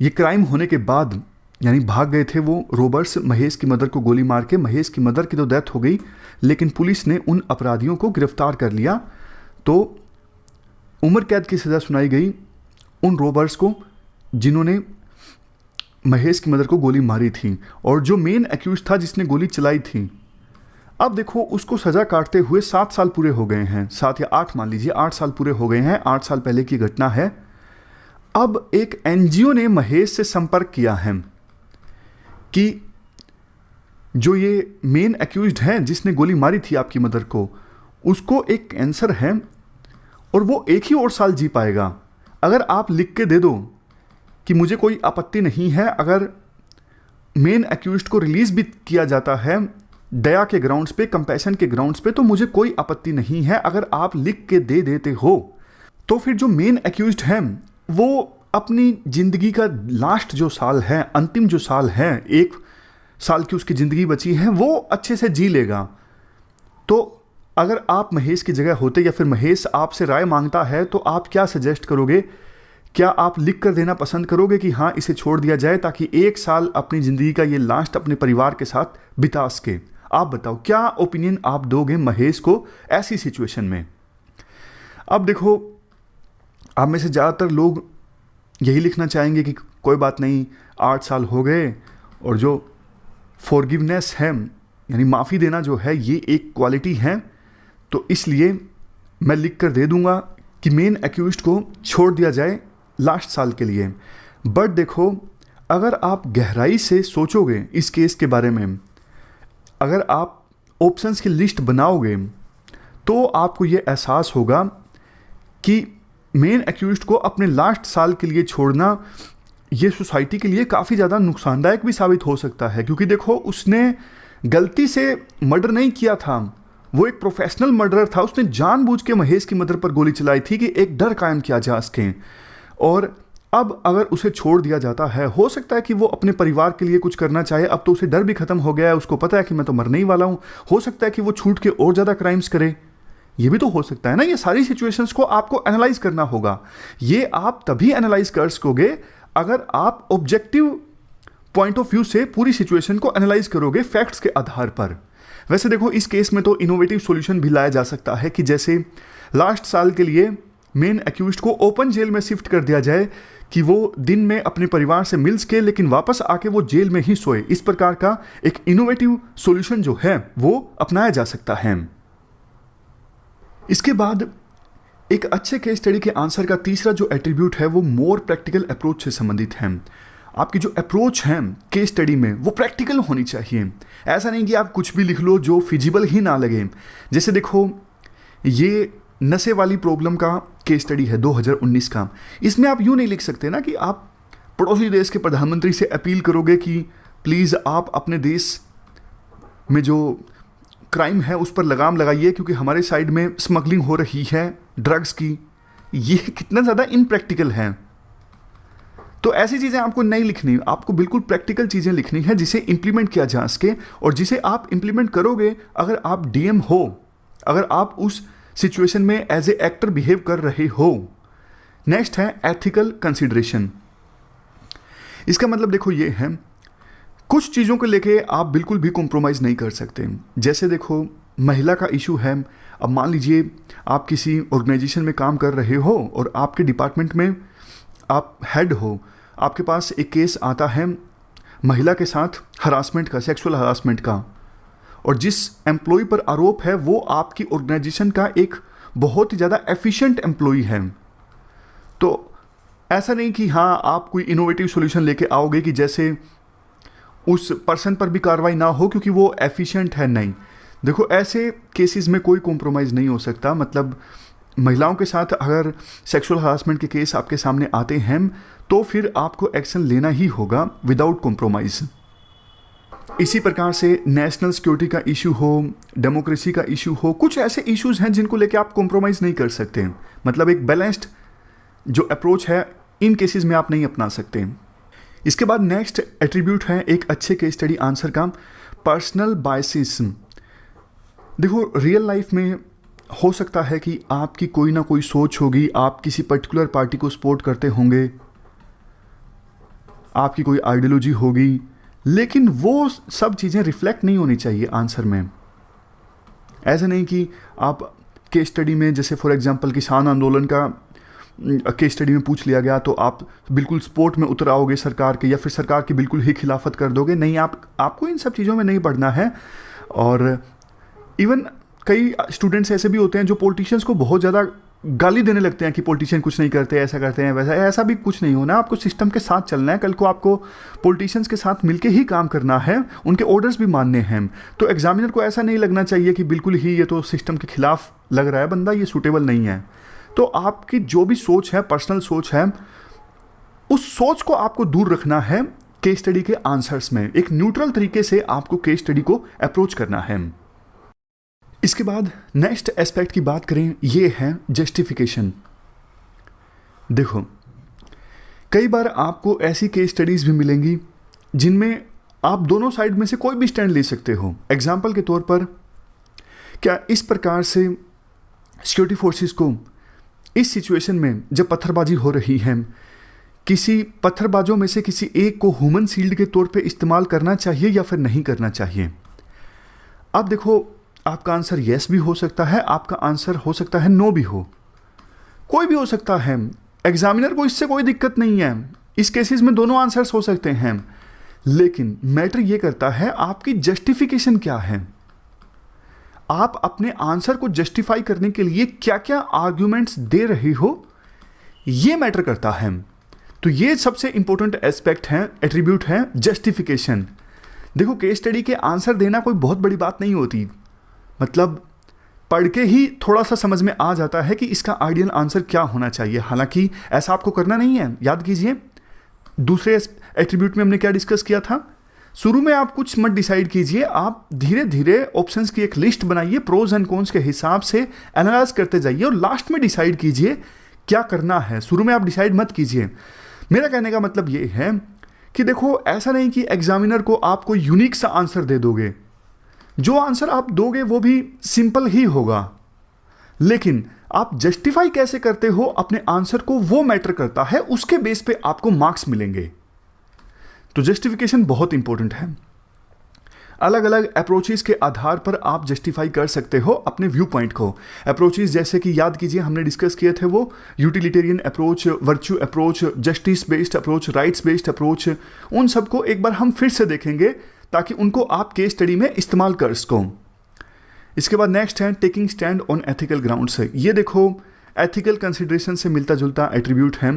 S1: ये क्राइम होने के बाद, यानी भाग गए थे वो रोबर्स महेश की मदर को गोली मार के। महेश की मदर की तो डेथ हो गई, लेकिन पुलिस ने उन अपराधियों को गिरफ्तार कर लिया। तो उम्र कैद की सज़ा सुनाई गई उन रोबर्स को जिन्होंने महेश की मदर को गोली मारी थी, और जो मेन एक्यूज था जिसने गोली चलाई थी, अब देखो उसको सज़ा काटते हुए 7 साल पूरे हो गए हैं, 7 या 8 मान लीजिए, 8 साल पूरे हो गए हैं। 8 साल पहले की घटना है। अब एक एनजीओ ने महेश से संपर्क किया है कि जो ये मेन एक्यूज्ड हैं जिसने गोली मारी थी आपकी मदर को, उसको एक कैंसर है और वो 1 ही और साल जी पाएगा। अगर आप लिख के दे दो कि मुझे कोई आपत्ति नहीं है अगर मेन एक्यूज्ड को रिलीज भी किया जाता है दया के ग्राउंड्स पे, कंपैशन के ग्राउंड्स पे, तो मुझे कोई आपत्ति नहीं है। अगर आप लिख के दे देते हो तो फिर जो मेन एक्यूज्ड हैं वो अपनी ज़िंदगी का लास्ट जो साल है, अंतिम जो साल है, 1 साल की उसकी ज़िंदगी बची है, वो अच्छे से जी लेगा। तो अगर आप महेश की जगह होते या फिर महेश आपसे राय मांगता है तो आप क्या सजेस्ट करोगे? क्या आप लिख कर देना पसंद करोगे कि हाँ इसे छोड़ दिया जाए ताकि 1 साल अपनी ज़िंदगी का ये लास्ट अपने परिवार के साथ बिता सके? आप बताओ क्या ओपिनियन आप दोगे महेश को ऐसी सिचुएशन में? अब देखो, आप में से ज़्यादातर लोग यही लिखना चाहेंगे कि कोई बात नहीं, 8 साल हो गए, और जो फॉरगिवनेस है यानी माफ़ी देना जो है ये एक क्वालिटी है, तो इसलिए मैं लिख कर दे दूंगा कि मेन एक्यूज्ड को छोड़ दिया जाए लास्ट साल के लिए। बट देखो, अगर आप गहराई से सोचोगे इस केस के बारे में, अगर आप ऑप्शंस की लिस्ट बनाओगे तो आपको ये एहसास होगा कि मेन एक्यूज्ड को अपने लास्ट साल के लिए छोड़ना ये सोसाइटी के लिए काफ़ी ज़्यादा नुकसानदायक भी साबित हो सकता है। क्योंकि देखो, उसने गलती से मर्डर नहीं किया था, वो एक प्रोफेशनल मर्डरर था। उसने जानबूझ के महेश की मदर पर गोली चलाई थी कि एक डर कायम किया जा सके। और अब अगर उसे छोड़ दिया जाता है, हो सकता है कि वो अपने परिवार के लिए कुछ करना चाहे। अब तो उसे डर भी खत्म हो गया है, उसको पता है कि मैं तो मरने ही वाला हूँ। हो सकता है कि वो छूट के और ज़्यादा क्राइम्स करे, ये भी तो हो सकता है ना। ये सारी सिचुएशंस को आपको एनालाइज करना होगा। ये आप तभी एनालाइज कर सकोगे अगर आप ऑब्जेक्टिव पॉइंट ऑफ व्यू से पूरी सिचुएशन को एनालाइज करोगे फैक्ट्स के आधार पर। वैसे देखो, इस केस में तो इनोवेटिव सॉल्यूशन भी लाया जा सकता है कि जैसे लास्ट साल के लिए मेन एक्यूज्ड को ओपन जेल में शिफ्ट कर दिया जाए कि वो दिन में अपने परिवार से मिल सके लेकिन वापस आके वो जेल में ही सोए। इस प्रकार का एक इनोवेटिव सॉल्यूशन जो है वो अपनाया जा सकता है। इसके बाद एक अच्छे केस स्टडी के आंसर का तीसरा जो एट्रीब्यूट है वो मोर प्रैक्टिकल अप्रोच से संबंधित है। आपकी जो अप्रोच है केस स्टडी में वो प्रैक्टिकल होनी चाहिए। ऐसा नहीं कि आप कुछ भी लिख लो जो फिजिबल ही ना लगे। जैसे देखो, ये नशे वाली प्रॉब्लम का केस स्टडी है 2019 का। इसमें आप यूँ नहीं लिख सकते ना कि आप पड़ोसी देश के प्रधानमंत्री से अपील करोगे कि प्लीज़ आप अपने देश में जो क्राइम है उस पर लगाम लगाइए क्योंकि हमारे साइड में स्मगलिंग हो रही है ड्रग्स की। ये कितना ज़्यादा इनप्रैक्टिकल है। तो ऐसी चीज़ें आपको नहीं लिखनी, आपको बिल्कुल प्रैक्टिकल चीज़ें लिखनी है जिसे इंप्लीमेंट किया जा सके और जिसे आप इंप्लीमेंट करोगे अगर आप डीएम हो, अगर आप उस सिचुएशन में एज ए एक्टर बिहेव कर रहे हो। नेक्स्ट है एथिकल कंसिडरेशन। इसका मतलब देखो ये है, कुछ चीज़ों को लेके आप बिल्कुल भी कॉम्प्रोमाइज़ नहीं कर सकते। जैसे देखो महिला का इशू है, अब मान लीजिए आप किसी ऑर्गेनाइजेशन में काम कर रहे हो और आपके डिपार्टमेंट में आप हेड हो, आपके पास एक केस आता है महिला के साथ हरासमेंट का, सेक्सुअल हरासमेंट का, और जिस एम्प्लॉय पर आरोप है वो आपकी ऑर्गेनाइजेशन का एक बहुत ही ज़्यादा एफिशिएंट एम्प्लॉय है। तो ऐसा नहीं कि हाँ आप कोई इनोवेटिव सॉल्यूशन लेके आओगे कि जैसे उस पर्सन पर भी कार्रवाई ना हो क्योंकि वो एफिशिएंट है, नहीं। देखो ऐसे केसेस में कोई कॉम्प्रोमाइज़ नहीं हो सकता। मतलब महिलाओं के साथ अगर सेक्सुअल हरासमेंट के केस आपके सामने आते हैं तो फिर आपको एक्शन लेना ही होगा विदाउट कॉम्प्रोमाइज़। इसी प्रकार से नेशनल सिक्योरिटी का इशू हो, डेमोक्रेसी का इशू हो, कुछ ऐसे इश्यूज़ हैं जिनको लेके आप कॉम्प्रोमाइज़ नहीं कर सकते। मतलब एक बैलेंस्ड जो अप्रोच है इन केसेस में आप नहीं अपना सकते। इसके बाद नेक्स्ट एट्रीब्यूट है एक अच्छे केस स्टडी आंसर का, पर्सनल बायसिस। देखो रियल लाइफ में हो सकता है कि आपकी कोई ना कोई सोच होगी, आप किसी पर्टिकुलर पार्टी को सपोर्ट करते होंगे, आपकी कोई आइडियोलॉजी होगी, लेकिन वो सब चीज़ें रिफ्लेक्ट नहीं होनी चाहिए आंसर में। ऐसा नहीं कि आप केस स्टडी में जैसे फॉर एग्जांपल किसान आंदोलन का केस स्टडी में पूछ लिया गया तो आप बिल्कुल सपोर्ट में उतर आओगे सरकार के, या फिर सरकार की बिल्कुल ही खिलाफत कर दोगे। नहीं, आपको इन सब चीज़ों में नहीं पढ़ना है। और इवन कई स्टूडेंट्स ऐसे भी होते हैं जो पॉलिटिशियंस को बहुत ज़्यादा गाली देने लगते हैं कि पॉलिटिशियन कुछ नहीं करते, ऐसा करते हैं वैसा। ऐसा भी कुछ नहीं होना, आपको सिस्टम के साथ चलना है। कल को आपको पॉलिटिशियंस के साथ मिलके ही काम करना है, उनके ऑर्डर्स भी मानने हैं। तो एग्जामिनर को ऐसा नहीं लगना चाहिए कि बिल्कुल ही ये तो सिस्टम के खिलाफ लग रहा है बंदा, ये सूटेबल नहीं है। तो आपकी जो भी सोच है, पर्सनल सोच है, उस सोच को आपको दूर रखना है केस स्टडी के आंसर्स में। एक न्यूट्रल तरीके से आपको केस स्टडी को अप्रोच करना है। इसके बाद नेक्स्ट एस्पेक्ट की बात करें, ये है जस्टिफिकेशन। देखो कई बार आपको ऐसी केस स्टडीज़ भी मिलेंगी जिनमें आप दोनों साइड में से कोई भी स्टैंड ले सकते हो। एग्जाम्पल के तौर पर, क्या इस प्रकार से सिक्योरिटी फोर्सेस को इस सिचुएशन में जब पत्थरबाजी हो रही है, किसी पत्थरबाजों में से किसी एक को ह्यूमन शील्ड के तौर पे इस्तेमाल करना चाहिए या फिर नहीं करना चाहिए? अब देखो आपका आंसर येस भी हो सकता है, आपका आंसर हो सकता है नो भी हो, कोई भी हो सकता है। एग्जामिनर को इससे कोई दिक्कत नहीं है, इस केसेस में दोनों आंसर्स हो सकते हैं। लेकिन मैटर ये करता है आपकी जस्टिफिकेशन क्या है, आप अपने आंसर को जस्टिफाई करने के लिए क्या क्या आर्ग्यूमेंट्स दे रहे हो, ये मैटर करता है। तो ये सबसे इंपॉर्टेंट एस्पेक्ट है, एट्रीब्यूट है जस्टिफिकेशन। देखो केस स्टडी के आंसर देना कोई बहुत बड़ी बात नहीं होती, मतलब पढ़ के ही थोड़ा सा समझ में आ जाता है कि इसका आइडियल आंसर क्या होना चाहिए। हालांकि ऐसा आपको करना नहीं है। याद कीजिए दूसरे एट्रीब्यूट में हमने क्या डिस्कस किया था, शुरू में आप कुछ मत डिसाइड कीजिए, आप धीरे धीरे ऑप्शंस की एक लिस्ट बनाइए, प्रोज एंड कॉन्स के हिसाब से एनालाइज करते जाइए और लास्ट में डिसाइड कीजिए क्या करना है। शुरू में आप डिसाइड मत कीजिए। मेरा कहने का मतलब ये है कि देखो ऐसा नहीं कि एग्जामिनर को आप कोई यूनिक सा आंसर दे दोगे, जो आंसर आप दोगे वो भी सिंपल ही होगा, लेकिन आप जस्टिफाई कैसे करते हो अपने आंसर को वो मैटर करता है, उसके बेस पे आपको मार्क्स मिलेंगे। तो जस्टिफिकेशन बहुत इंपॉर्टेंट है। अलग अलग अप्रोचेस के आधार पर आप जस्टिफाई कर सकते हो अपने व्यू पॉइंट को। अप्रोचेस जैसे कि याद कीजिए हमने डिस्कस किए थे वो utilitarian approach, virtue approach, justice based approach, rights based approach, उन सबको एक बार हम फिर से देखेंगे ताकि उनको आप केस स्टडी में इस्तेमाल कर सको। इसके बाद नेक्स्ट है taking stand on ethical grounds. ये देखो एथिकल कंसिडरेशन से मिलता जुलता एट्रीब्यूट है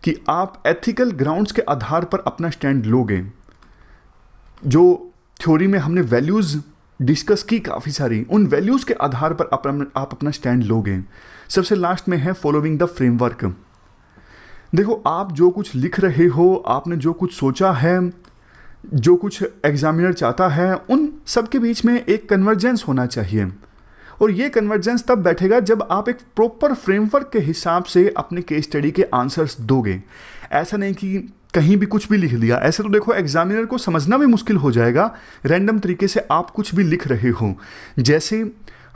S1: कि आप एथिकल ग्राउंड्स के आधार पर अपना स्टैंड लोगे। जो थ्योरी में हमने वैल्यूज़ डिस्कस की काफ़ी सारी, उन वैल्यूज़ के आधार पर आप अपना स्टैंड लोगे। सबसे लास्ट में है फॉलोइंग द फ्रेमवर्क। देखो आप जो कुछ लिख रहे हो, आपने जो कुछ सोचा है, जो कुछ एग्जामिनर चाहता है, उन सब के बीच में एक कन्वर्जेंस होना चाहिए। और ये कन्वर्जेंस तब बैठेगा जब आप एक प्रॉपर फ्रेमवर्क के हिसाब से अपने केस स्टडी के आंसर्स दोगे। ऐसा नहीं कि कहीं भी कुछ भी लिख दिया, ऐसे तो देखो एग्जामिनर को समझना भी मुश्किल हो जाएगा। रैंडम तरीके से आप कुछ भी लिख रहे हो। जैसे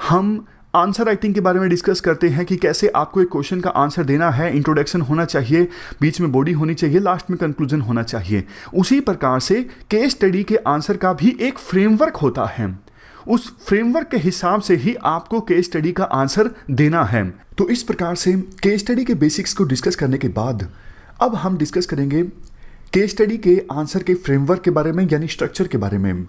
S1: हम आंसर राइटिंग के बारे में डिस्कस करते हैं कि कैसे आपको एक क्वेश्चन का आंसर देना है। इंट्रोडक्शन होना चाहिए, बीच में बॉडी होनी चाहिए, लास्ट में कंक्लूजन होना चाहिए। उसी प्रकार से केस स्टडी के आंसर का भी एक फ्रेमवर्क होता है। उस फ्रेमवर्क के हिसाब से ही आपको केस स्टडी का आंसर देना है। तो इस प्रकार से केस स्टडी के बेसिक्स को डिस्कस करने के बाद अब हम डिस्कस करेंगे केस स्टडी के आंसर के फ्रेमवर्क के बारे में, यानी स्ट्रक्चर के बारे में।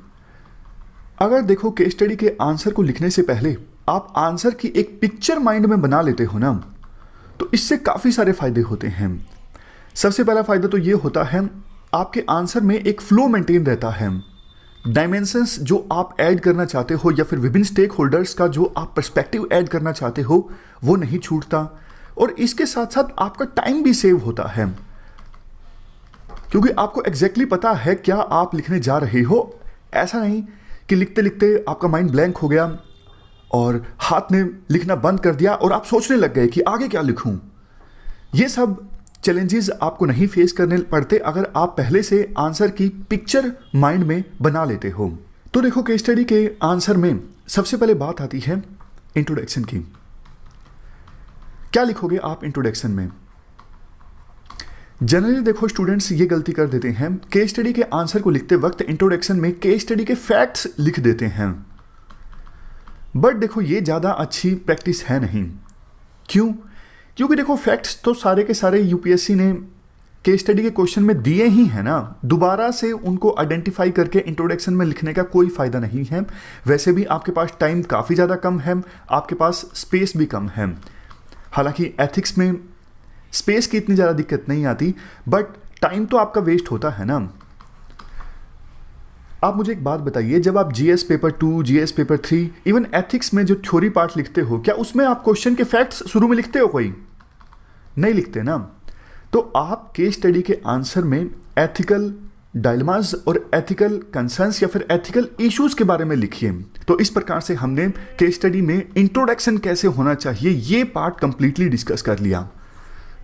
S1: अगर देखो केस स्टडी के आंसर को लिखने से पहले आप आंसर की एक पिक्चर माइंड में बना लेते हो ना, तो इससे काफ़ी सारे फायदे होते हैं। सबसे पहला फायदा तो ये होता है, आपके आंसर में एक फ्लो मेंटेन रहता है। डायमेंशंस जो आप ऐड करना चाहते हो या फिर विभिन्न स्टेक होल्डर्स का जो आप पर्सपेक्टिव ऐड करना चाहते हो वो नहीं छूटता, और इसके साथ साथ आपका टाइम भी सेव होता है, क्योंकि आपको एग्जैक्टली पता है क्या आप लिखने जा रहे हो। ऐसा नहीं कि लिखते लिखते आपका माइंड ब्लैंक हो गया और हाथ ने लिखना बंद कर दिया और आप सोचने लग गए कि आगे क्या लिखूं। ये सब चैलेंजेस आपको नहीं फेस करने पड़ते अगर आप पहले से आंसर की पिक्चर माइंड में बना लेते हो। तो देखो केस स्टडी के आंसर में सबसे पहले बात आती है इंट्रोडक्शन की। क्या लिखोगे आप इंट्रोडक्शन में? जनरली देखो स्टूडेंट्स ये गलती कर देते हैं, केस स्टडी के आंसर को लिखते वक्त इंट्रोडक्शन में केस स्टडी के फैक्ट्स लिख देते हैं। बट देखो ये ज़्यादा अच्छी प्रैक्टिस है नहीं। क्यों? क्योंकि देखो फैक्ट्स तो सारे के सारे यूपीएससी ने केस स्टडी के क्वेश्चन में दिए ही हैं ना, दोबारा से उनको आइडेंटिफाई करके इंट्रोडक्शन में लिखने का कोई फ़ायदा नहीं है। वैसे भी आपके पास टाइम काफ़ी ज़्यादा कम है, आपके पास स्पेस भी कम है। हालांकि एथिक्स में स्पेस की इतनी ज़्यादा दिक्कत नहीं आती, बट टाइम तो आपका वेस्ट होता है ना। आप मुझे एक बात बताइए, जब आप GS paper 2, GS paper 3, even ethics में जो थ्योरी पार्ट लिखते हो, क्या उसमें आप क्वेश्चन के फैक्ट्स शुरू में लिखते हो? कोई नहीं लिखते ना। तो आप केस स्टडी के आंसर में एथिकल डायलेमास और एथिकल कंसर्न्स या फिर एथिकल इश्यूज के बारे में लिखिए। तो इस प्रकार से हमने केस स्टडी में इंट्रोडक्शन कैसे होना चाहिए ये पार्ट कंप्लीटली डिस्कस कर लिया।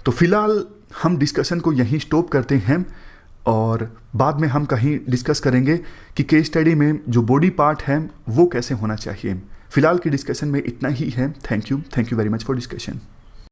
S1: तो फिलहाल हम डिस्कशन को यहीं स्टॉप करते हैं और बाद में हम कहीं डिस्कस करेंगे कि केस स्टडी में जो बॉडी पार्ट है वो कैसे होना चाहिए। फिलहाल की डिस्कशन में इतना ही है। Thank you very much for discussion.